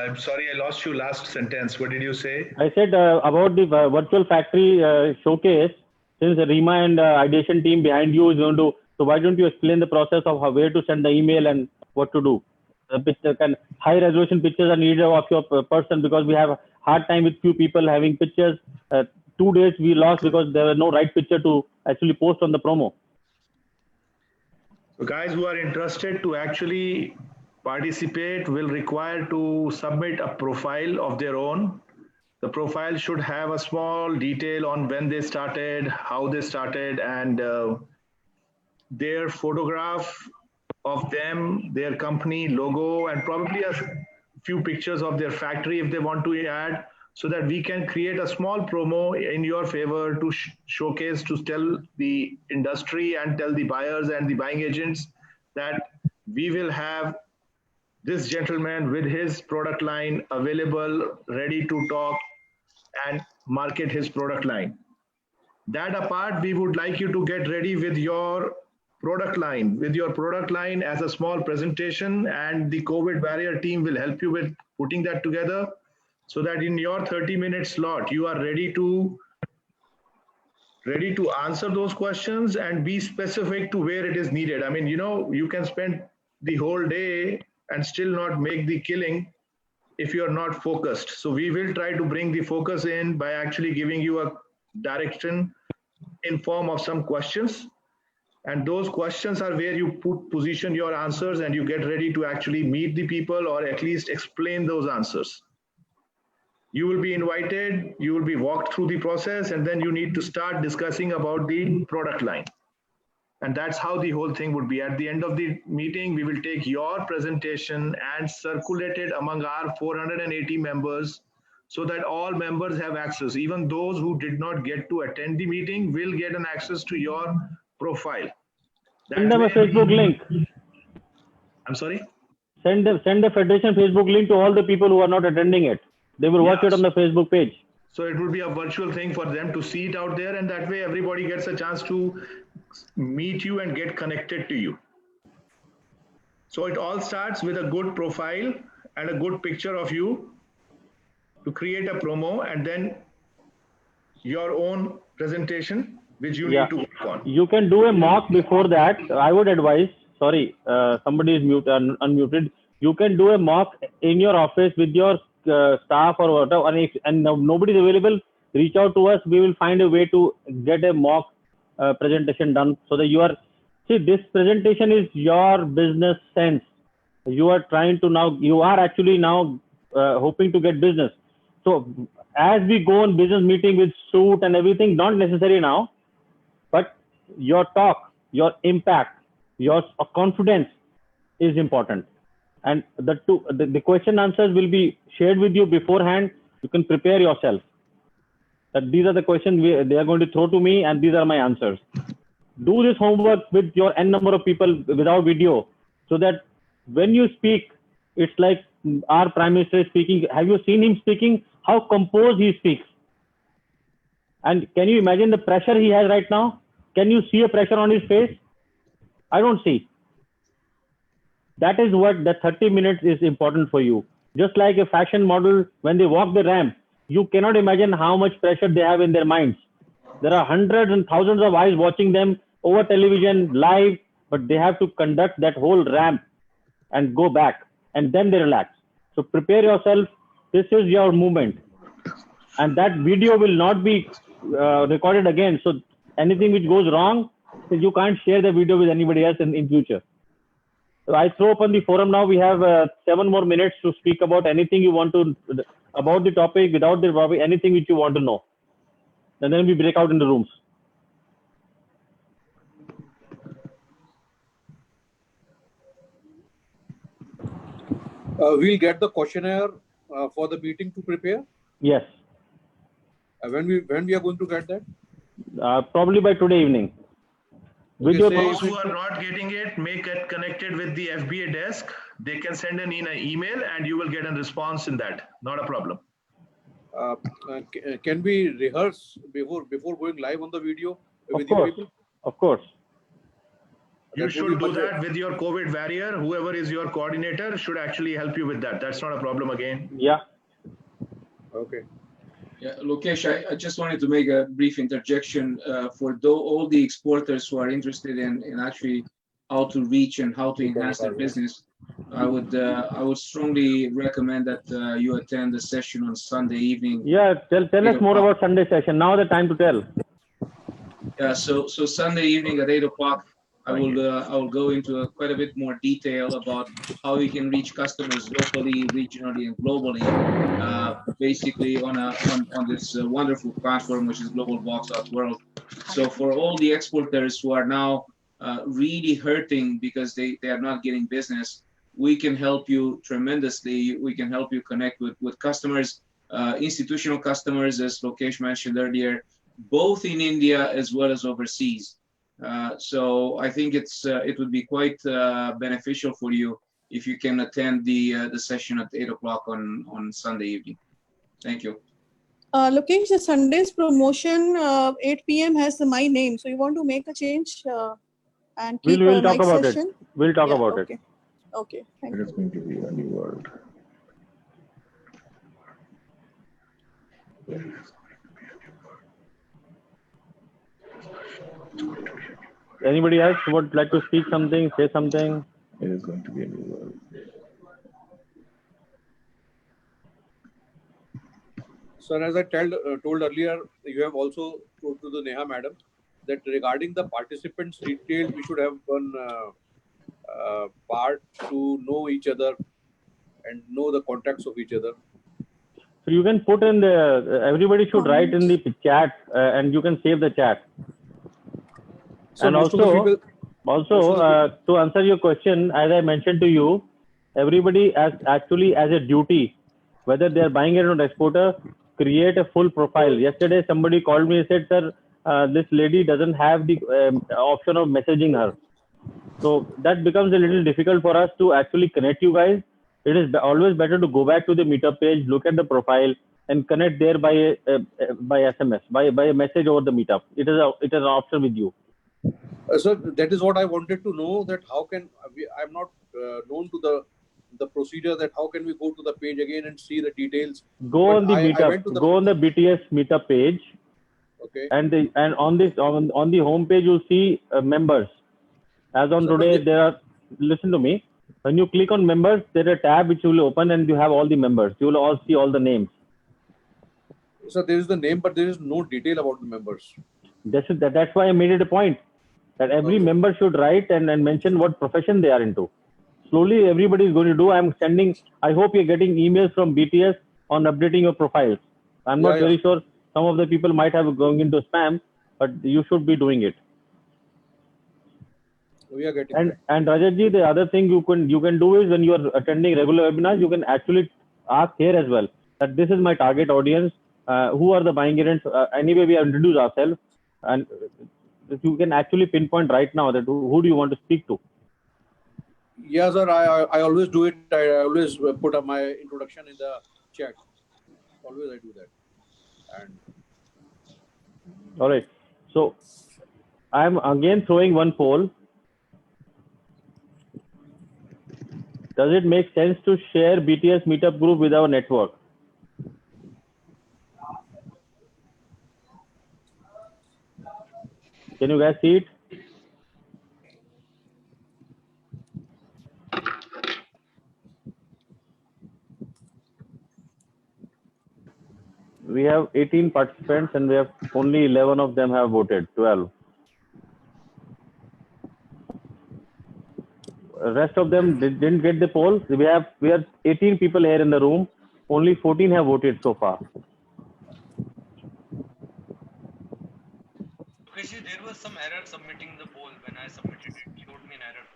I'm sorry, I lost you last sentence. What did you say? I said about the virtual factory showcase, since Rima and Ideation team behind you is going to, so why don't you explain the process of where to send the email and what to do? High resolution pictures are needed of your person, because we have a hard time with few people having pictures. 2 days we lost because there was no right picture to actually post on the promo. So guys who are interested to actually participate will require to submit a profile of their own. The profile should have a small detail on when they started, how they started, and their photograph of them, their company logo, and probably a few pictures of their factory if they want to add, so that we can create a small promo in your favor to showcase, to tell the industry and tell the buyers and the buying agents that we will have this gentleman with his product line available, ready to talk and market his product line. That apart, we would like you to get ready with your product line, as a small presentation, and the COVID barrier team will help you with putting that together, so that in your 30-minute slot, you are ready to answer those questions and be specific to where it is needed. I mean, you can spend the whole day and still not make the killing if you're not focused. So we will try to bring the focus in by actually giving you a direction in form of some questions. And those questions are where you position your answers, and you get ready to actually meet the people or at least explain those answers. You will be invited, you will be walked through the process, and then you need to start discussing about the product line. And that's how the whole thing would be. At the end of the meeting, we will take your presentation and circulate it among our 480 members, so that all members have access. Even those who did not get to attend the meeting will get an access to your profile. Send them a Facebook link. I'm sorry? Send the Federation Facebook link to all the people who are not attending it. They will watch it on the Facebook page. So it will be a virtual thing for them to see it out there, and that way everybody gets a chance to meet you and get connected to you. So it all starts with a good profile and a good picture of you to create a promo, and then your own presentation, which you need to work on. You can do a mock before that. I would advise, sorry, somebody is unmuted. You can do a mock in your office with your staff or whatever, and nobody is available, reach out to us. We will find a way to get a mock presentation done, so that you are, see, this presentation is your business sense. You are trying to now, you are actually now hoping to get business. So as we go on business meeting with suit and everything, not necessary now, but your talk, your impact, your confidence is important. And the question answers will be shared with you beforehand. You can prepare yourself that these are the questions they are going to throw to me, and these are my answers. Do this homework with your n number of people without video, so that when you speak, it's like our Prime Minister is speaking. Have you seen him speaking? How composed he speaks. And can you imagine the pressure he has right now? Can you see a pressure on his face? I don't see. That is what the 30 minutes is important for you. Just like a fashion model, when they walk the ramp, you cannot imagine how much pressure they have in their minds. There are hundreds and thousands of eyes watching them over television, live, but they have to conduct that whole ramp and go back, and then they relax. So prepare yourself. This is your movement. And that video will not be recorded again. So anything which goes wrong, you can't share the video with anybody else in future. So I throw open the forum now. We have 7 more minutes to speak about anything you want to, about the topic, without the topic, anything which you want to know. And then we break out in the rooms. We'll get the questionnaire for the meeting to prepare. Yes. When we are going to get that? Probably by today evening. With those who are not getting it, may get connected with the FBA desk. They can send an email, and you will get a response in that. Not a problem. Can we rehearse before going live on the video with you people? Of course. You should do that with your COVID barrier. Whoever is your coordinator should actually help you with that. That's not a problem again. Yeah. Okay. Yeah, Lokesh, I just wanted to make a brief interjection for all the exporters who are interested in actually how to reach and how to enhance their business. I would strongly recommend that you attend the session on Sunday evening. Yeah, tell us more about Sunday session. Now the time to tell. Yeah, so Sunday evening at 8 o'clock, I will go into quite a bit more detail about how we can reach customers locally, regionally, and globally, basically on this wonderful platform, which is globalbox.world. So for all the exporters who are now really hurting because they are not getting business, we can help you tremendously. We can help you connect with customers, institutional customers, as Lokesh mentioned earlier, both in India as well as overseas. So I think it would be quite beneficial for you if you can attend the session at 8 o'clock on Sunday evening. Thank you. Lokesh, the Sunday's promotion 8 p.m. has my name, so you want to make a change and keep We'll talk night about session? it. We'll talk about okay. it. Okay, thank It is going to be a new world. Anybody else would like to speak something, say something? It is going to be a new world. Sir, as I told earlier, you have also told to the Neha madam that regarding the participants' details, we should have one part to know each other and know the contacts of each other. So you can put in the, everybody should write in the chat and you can save the chat. So and also, to answer your question, as I mentioned to you, everybody has actually as a duty, whether they are buying it on exporter, create a full profile. Yesterday, somebody called me and said, sir, this lady doesn't have the option of messaging her. So that becomes a little difficult for us to actually connect you guys. It is always better to go back to the meetup page, look at the profile, and connect there by SMS, by a message over the meetup. It is an option with you. So that is what I wanted to know, that how can I'm not known to the procedure, that how can we go to the page again and see the details. Go on the meetup. Go on the BTS meetup page. Okay. And on the home page you'll see members. As on today, there are. Listen to me. When you click on members, there is a tab which will open and you have all the members. You will all see all the names. So there is the name, but there is no detail about the members. That's why I made it a point that every member should write and mention what profession they are into. Slowly, everybody is going to do. I hope you're getting emails from BTS on updating your profiles. I'm not very sure. Some of the people might have going into spam, but you should be doing it. We are getting and Rajat, the other thing you can do is when you are attending regular webinars, you can actually ask here as well that this is my target audience. Who are the buying agents? Anyway, we have introduced ourselves, and you can actually pinpoint right now that who do you want to speak to. Yeah, sir. I always do it. I always put up my introduction in the chat. Always I do that. And all right. So I'm again throwing one poll. Does it make sense to share BTS meetup group with our network? Can you guys see it? We have 18 participants and we have only 11 of them have voted, 12. Rest of them didn't get the poll. We have 18 people here in the room. Only 14 have voted so far. There was some error submitting the poll when I submitted it. It showed me an error.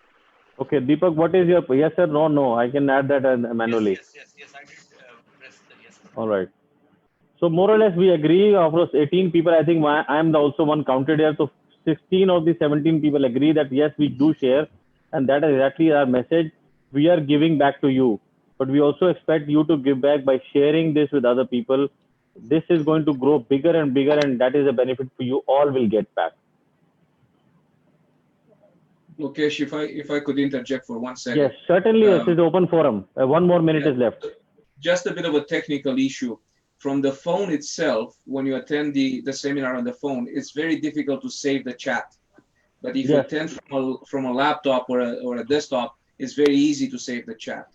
Okay, Deepak, what is your yes or no? No, I can add that manually. Yes, I did press the yes. All right. So more or less we agree. Of those 18 people, I think I am also one counted here. So 16 of the 17 people agree that yes, we do share. And that is exactly our message. We are giving back to you, but we also expect you to give back by sharing this with other people. This is going to grow bigger and bigger, and that is a benefit for you all will get back. Lokesh, if I could interject for 1 second. Yes, certainly. This is open forum. 1 more minute is left. Just a bit of a technical issue. From the phone itself, when you attend the seminar on the phone, it's very difficult to save the chat. But if you attend from a laptop or a desktop, it's very easy to save the chat.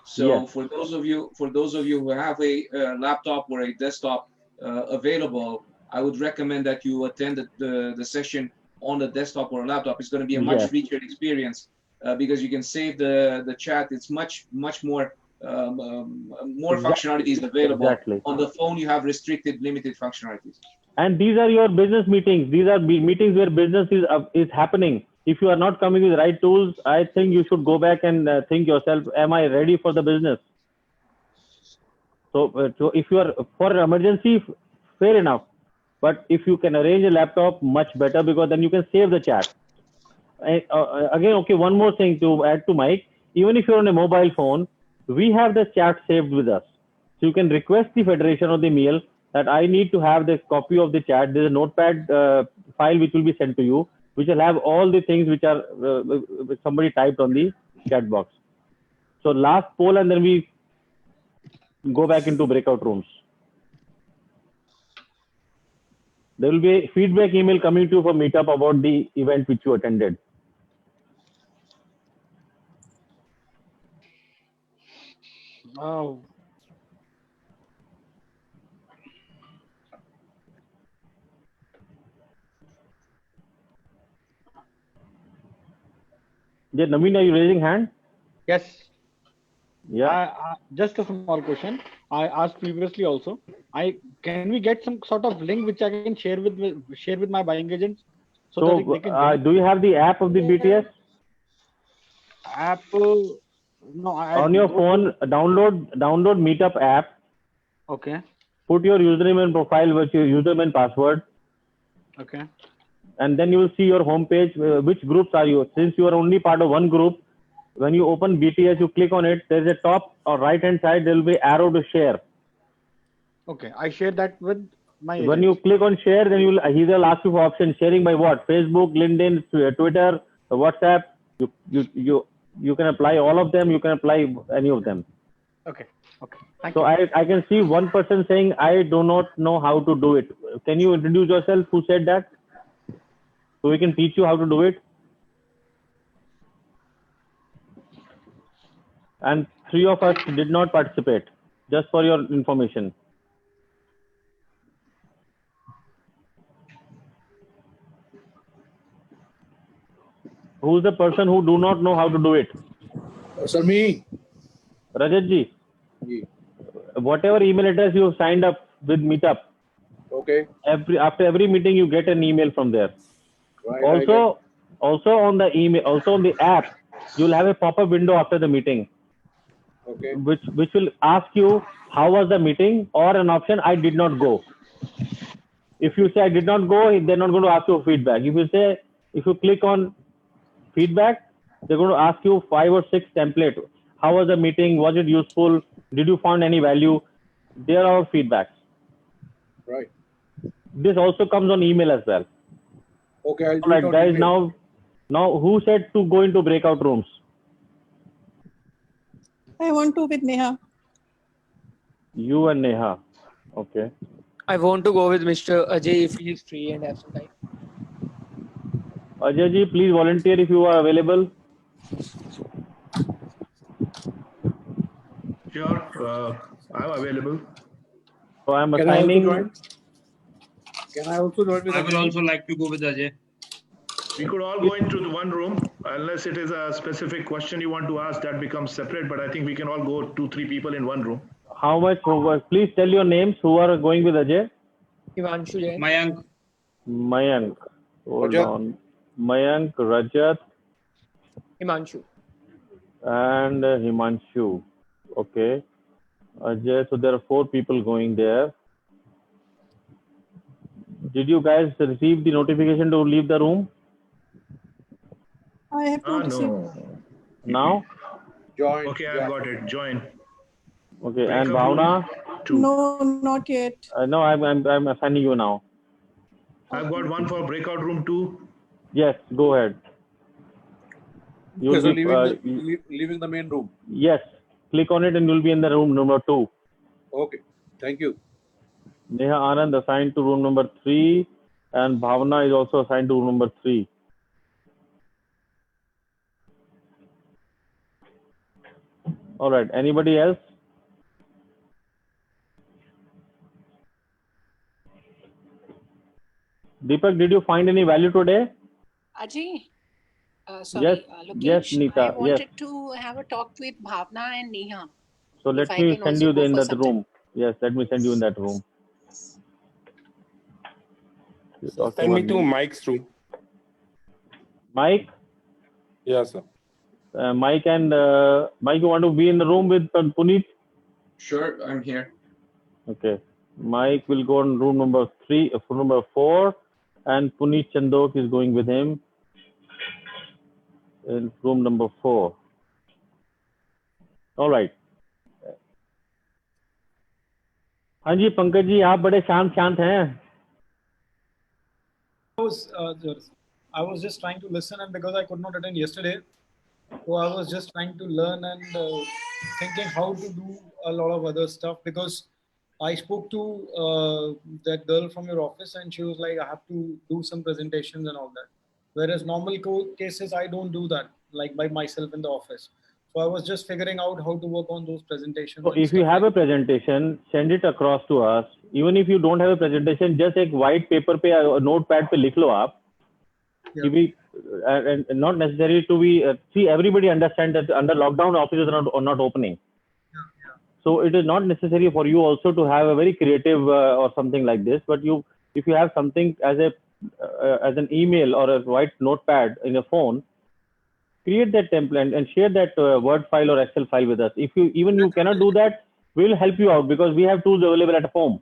So for those of you who have a laptop or a desktop available, I would recommend that you attend the session on the desktop or laptop. It's going to be a much Yes. richer experience because you can save the chat. It's much more more functionalities available. Exactly. On the phone, you have restricted, limited functionalities. And these are your business meetings. These are meetings where business is happening. If you are not coming with the right tools, I think you should go back and think yourself, am I ready for the business? So if you are for emergency, fair enough. But if you can arrange a laptop, much better, because then you can save the chat. Again, okay, one more thing to add to Mike. Even if you're on a mobile phone, we have the chat saved with us. So you can request the federation or the mail that I need to have the copy of the chat. There's a notepad file which will be sent to you, which will have all the things which are somebody typed on the chat box. So last poll, and then we go back into breakout rooms. There will be a feedback email coming to you from Meetup about the event which you attended. Oh. Yeah, Naveen, are you raising hand? Yes. Yeah. Just a small question. I asked previously also. Can we get some sort of link which I can share with my buying agents so that they can join? Do you have the app of the BTS? App? No. On your phone, download Meetup app. Okay. Put your username and profile with your username and password. Okay. And then you will see your homepage. Which groups are you? Since you are only part of one group, when you open BTS, you click on it. There's a top or right hand side. There will be arrow to share. Okay. I share that with my When you click on share, then he will ask you for options. Sharing by what? Facebook, LinkedIn, Twitter, WhatsApp. You can apply all of them. You can apply any of them. Okay. Okay. Thank So you. I can see one person saying, I do not know how to do it. Can you introduce yourself? Who said that? So we can teach you how to do it. And 3 of us did not participate, just for your information. Who's the person who do not know how to do it? Sir, me. Rajat ji. Whatever email address you have signed up with Meetup. Okay. After every meeting, you get an email from there. Right, Also on the email, also on the app, you'll have a pop-up window after the meeting. Okay. Which will ask you how was the meeting, or an option I did not go. If you say I did not go, they're not going to ask you feedback. If you click on feedback, they're going to ask you 5 or 6 templates. How was the meeting? Was it useful? Did you find any value? There are feedbacks. Right. This also comes on email as well. Okay, I'll do All right, it on guys. email. Now, who said to go into breakout rooms? I want to with Neha. You and Neha. Okay. I want to go with Mr. Ajay if he is free and have some time. Ajay ji, please volunteer if you are available. Sure, I'm available. So I'm Can I also assigning. join? Can I also join with I will Ajay? also like to go with Ajay. We could all go into the one room, unless it is a specific question you want to ask, that becomes separate, but I think we can all go 2-3 people in one room. How much? Please tell your names who are going with Ajay. Himanshu Jain. Mayank. Hold Rajat. on. Mayank, Rajat, Himanshu. and Himanshu. Okay. Ajay, so there are 4 people going there. Did you guys receive the notification to leave the room? I have not received. No. Now? Join. Okay, I've got it. Join. Okay. Breakout And Bhavna? room 2. No, not yet. No, I'm assigning you now. I've got one for breakout room 2. Yes, go ahead. Okay, so You'll leaving the main room. yes, click on it and you'll be in the room number 2. Okay, thank you. Neha Anand assigned to room number 3, and Bhavna is also assigned to room number 3. All right. Anybody else? Deepak, did you find any value today? Ajay, Yes, sorry, yes, Lokesh, Nita. I Yes. wanted to have a talk with Bhavna and Neha. So If let I me can send also you go in for that some time. room. Yes, let me send you in that room. You're So talking send me about to Mike's room. Mike. Yes, sir. Mike and Mike, you want to be in the room with Puneet? Sure, I'm here. Okay. Mike will go on room number 4, and Puneet Chandok is going with him in room number 4. All right. हाँ जी पंकज जी, आप बड़े शांत शांत हैं. I was just trying to listen, and because I could not attend yesterday, so I was just trying to learn and thinking how to do a lot of other stuff, because I spoke to that girl from your office, and she was like, I have to do some presentations and all that. Whereas normal cases, I don't do that, like by myself in the office. So I was just figuring out how to work on those presentations. So and if you stuff have like a presentation, send it across to us. Even if you don't have a presentation, just एक white paper पे notepad पे लिख लो आप. Yeah. And not necessary to be see, everybody understand that under lockdown offices are not opening. So it is not necessary for you also to have a very creative or something like this. But if you have something as an email or a white notepad in a phone, create that template and share that Word file or Excel file with us. If you cannot do that, we'll help you out because we have tools available at home,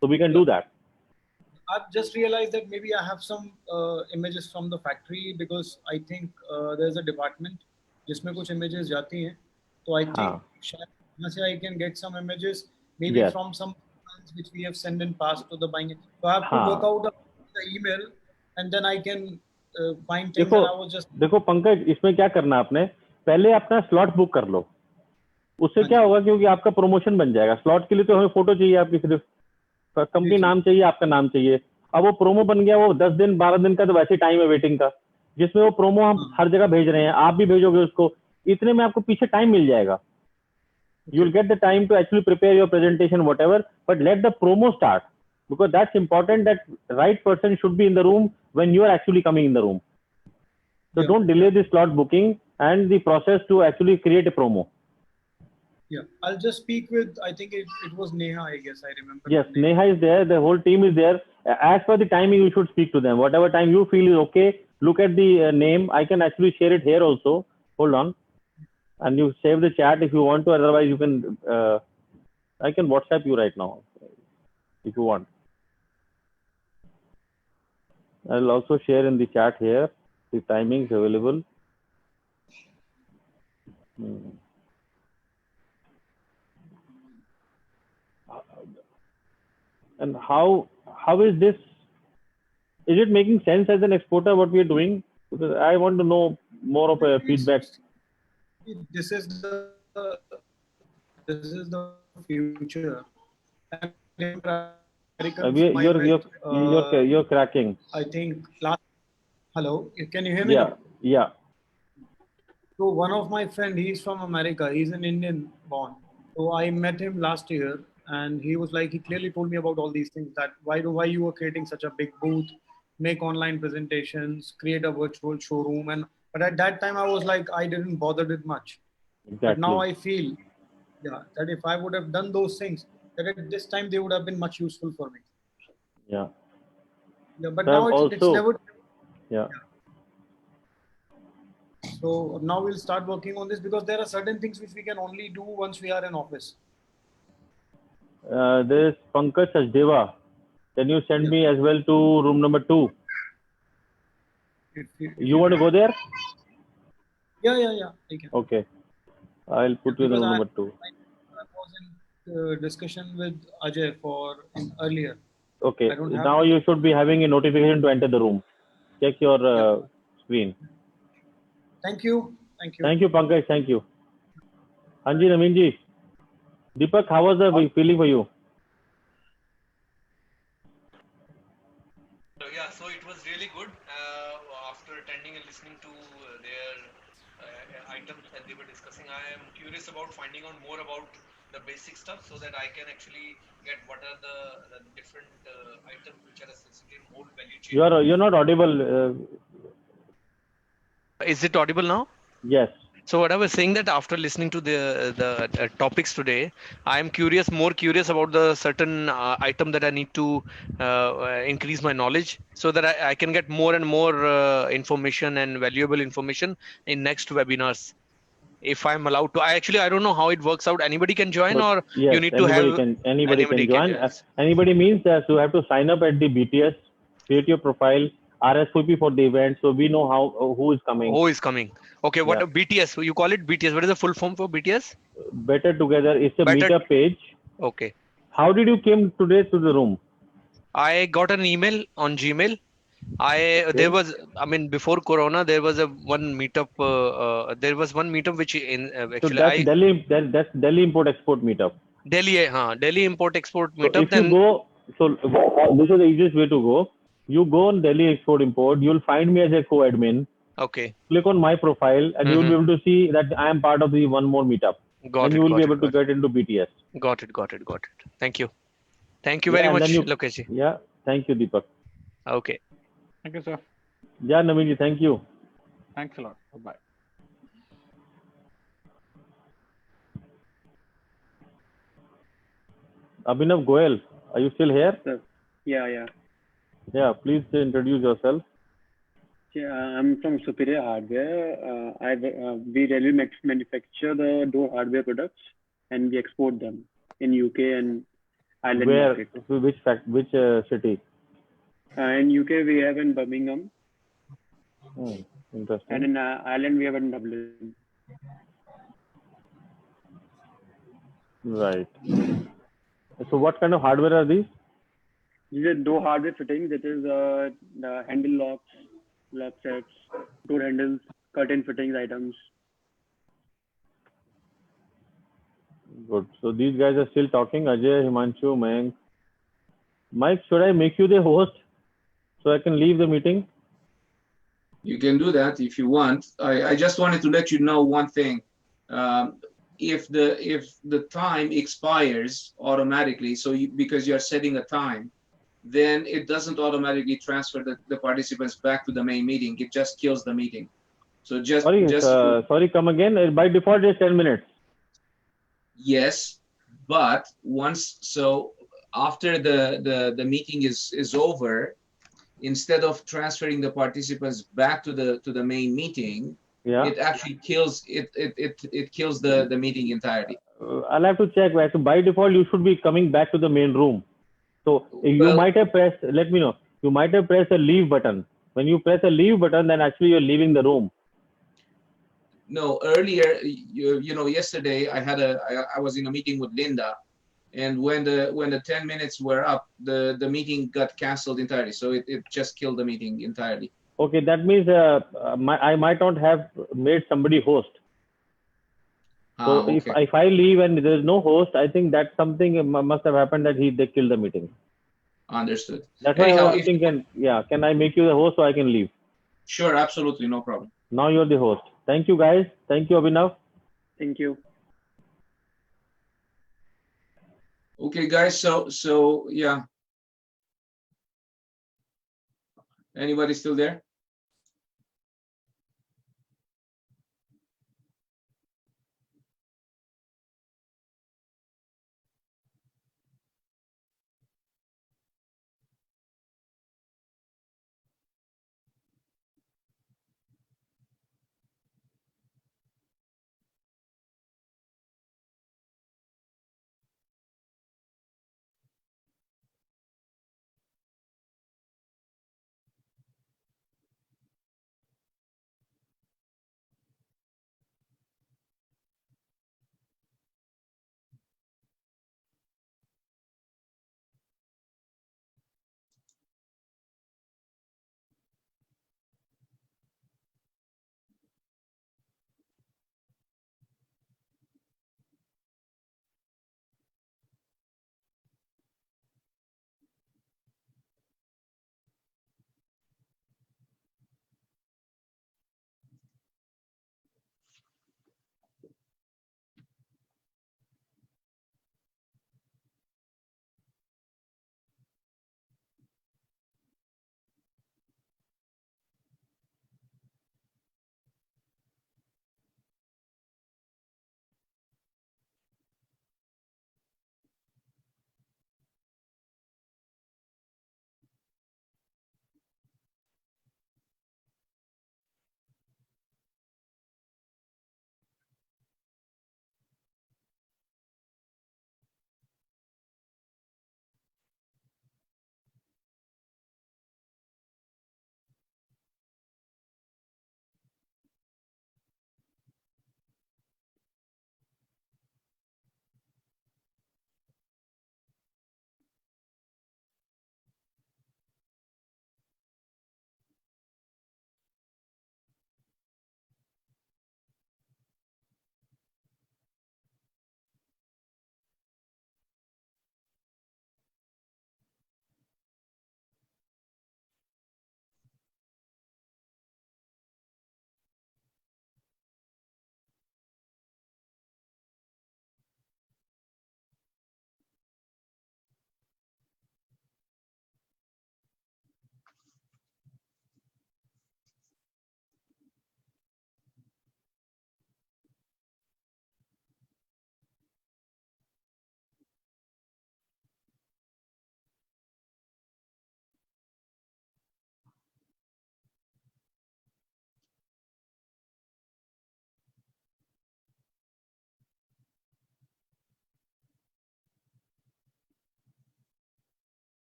so we can do that. I've just realized that maybe I have some images from the factory, because I think there's a department जिसमें कुछ images जाती हैं. So I think शायद यहाँ से I can get some images, maybe Yes. from some files which we have sent in past to the buying. So I have to हाँ. work out the email, and then I can find things. And I was just देखो पंकज, इसमें क्या करना आपने, पहले अपना slot book कर लो. उससे क्या होगा, क्योंकि आपका प्रमोशन बन जाएगा. स्लॉट के लिए तो हमें फोटो चाहिए आपकी, सिर्फ कंपनी नाम चाहिए, आपका नाम चाहिए. अब वो प्रोमो बन गया, वो 10 दिन 12 दिन का तो वैसे टाइम है वेटिंग का, जिसमें वो प्रोमो हम हर जगह भेज रहे हैं, आप भी भेजोगे उसको, इतने में आपको पीछे टाइम मिल जाएगा. You will get the time to actually prepare your presentation, whatever, but let the promo start, because that's important, that right person should be in the room when you are actually coming in the room. So don't delay the slot booking and the process to actually create a promo. Yeah, I'll just speak with, I think it was Neha, I guess, I remember. Yes, Neha is there, the whole team is there. As per the timing, you should speak to them. Whatever time you feel is okay, look at the name. I can actually share it here also. Hold on. And you save the chat if you want to, otherwise you can, I can WhatsApp you right now if you want. I'll also share in the chat here the timings available. And how is this? Is it making sense as an exporter what we are doing? Because I want to know more of a feedback. This is the future. You're cracking. I think hello, can you hear me? Yeah. So one of my friend, he's from America. He's an Indian born. So I met him last year, and he was like, he clearly told me about all these things, that why you were creating such a big booth, make online presentations, create a virtual showroom. But at that time I was like, I didn't bother it much. Exactly. But now I feel that if I would have done those things, that at this time they would have been much useful for me. Yeah. But now it's never. Yeah. So now we'll start working on this, because there are certain things which we can only do once we are in office. There is Pankaj Sachdeva. Can you send me as well to room number 2? You want to go there? Yeah. I can. Okay. I'll put you in room number 2. I was in discussion with Ajay earlier. Okay. Now you should be having a notification to enter the room. Check your screen. Thank you. Thank you, Pankaj. Thank you. Hanji, Naveen ji. Deepak, how was the feeling for you? So it was really good after attending and listening to their items that they were discussing. I am curious about finding out more about the basic stuff, so that I can actually get what are the different items which are associated in whole value chain. You're not audible. Is it audible now? Yes. So what I was saying that after listening to the topics today, I am more curious about the certain item that I need to increase my knowledge so that I can get more and more information and valuable information in next webinars. If I'm allowed to, I don't know how it works out. Anybody can join, But or yes, you need to have anybody can join. join. Anybody means that you have to sign up at the BTS, create your profile, RSVP for the event, so we know who is coming. Who is coming? Okay, what BTS? You call it BTS? What is the full form for BTS? Better Together. It's a meetup page. Okay. How did you came today to the room? I got an email on Gmail. There was, I mean, before Corona, there was one meetup. There was one meetup which So that's that's Delhi Import Export meetup. Delhi Import Export So meetup. if you go, this is the easiest way to go. You go on Delhi Export Import. You'll find me as a co-admin. Okay. Click on my profile, and you'll be able to see that I am part of the one more meetup. Got and it. you will got be it, able to got get into BTS. Got it. Got it. Got it. Thank you. Thank you very much, Lokesh. Yeah. Thank you, Deepak. Okay. Thank you, sir. Yeah, Naveen, thank you. Thanks a lot. Bye. Abhinav Goel, are you still here? Sir. Yeah. Yeah, please introduce yourself. Yeah, I'm from Superior Hardware. We really manufacture the door hardware products and we export them in UK and Ireland market. Which city? In UK we have in Birmingham. Interesting. And in Ireland we have in Dublin. Right. So what kind of hardware are these? These are door hardware fittings. That is the handle locks, lock sets, door handles, curtain fittings items. Good. So these guys are still talking. Ajay, Himanshu, Mayank. Mike, should I make you the host so I can leave the meeting? You can do that if you want. I just wanted to let you know one thing. If the time expires automatically, because you're setting a time, then it doesn't automatically transfer the participants back to the main meeting. It just kills the meeting. So sorry, come again. By default, it's 10 minutes. Yes, but after the meeting is over, instead of transferring the participants back to the main meeting, it actually kills it kills the meeting entirely. I'll have to check. So by default, you should be coming back to the main room. So you might have pressed. Let me know. You might have pressed a leave button. When you press a leave button, then actually you're leaving the room. No, earlier, yesterday I was in a meeting with Linda, and when the 10 minutes were up, the meeting got canceled entirely. So it just killed the meeting entirely. Okay, that means I might not have made somebody host. So okay. if I leave and there's no host, I think that something must have happened that they killed the meeting. Understood. That's why I was thinking, can I make you the host so I can leave? Sure, absolutely, no problem. Now you're the host. Thank you, guys. Thank you, Abhinav. Thank you. Okay, guys. So yeah. Anybody still there?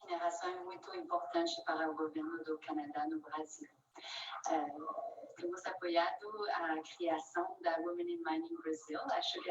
mineração é muito importante para o governo do Canadá no Brasil. Temos apoiado a criação da Women in Mining Brazil. Acho que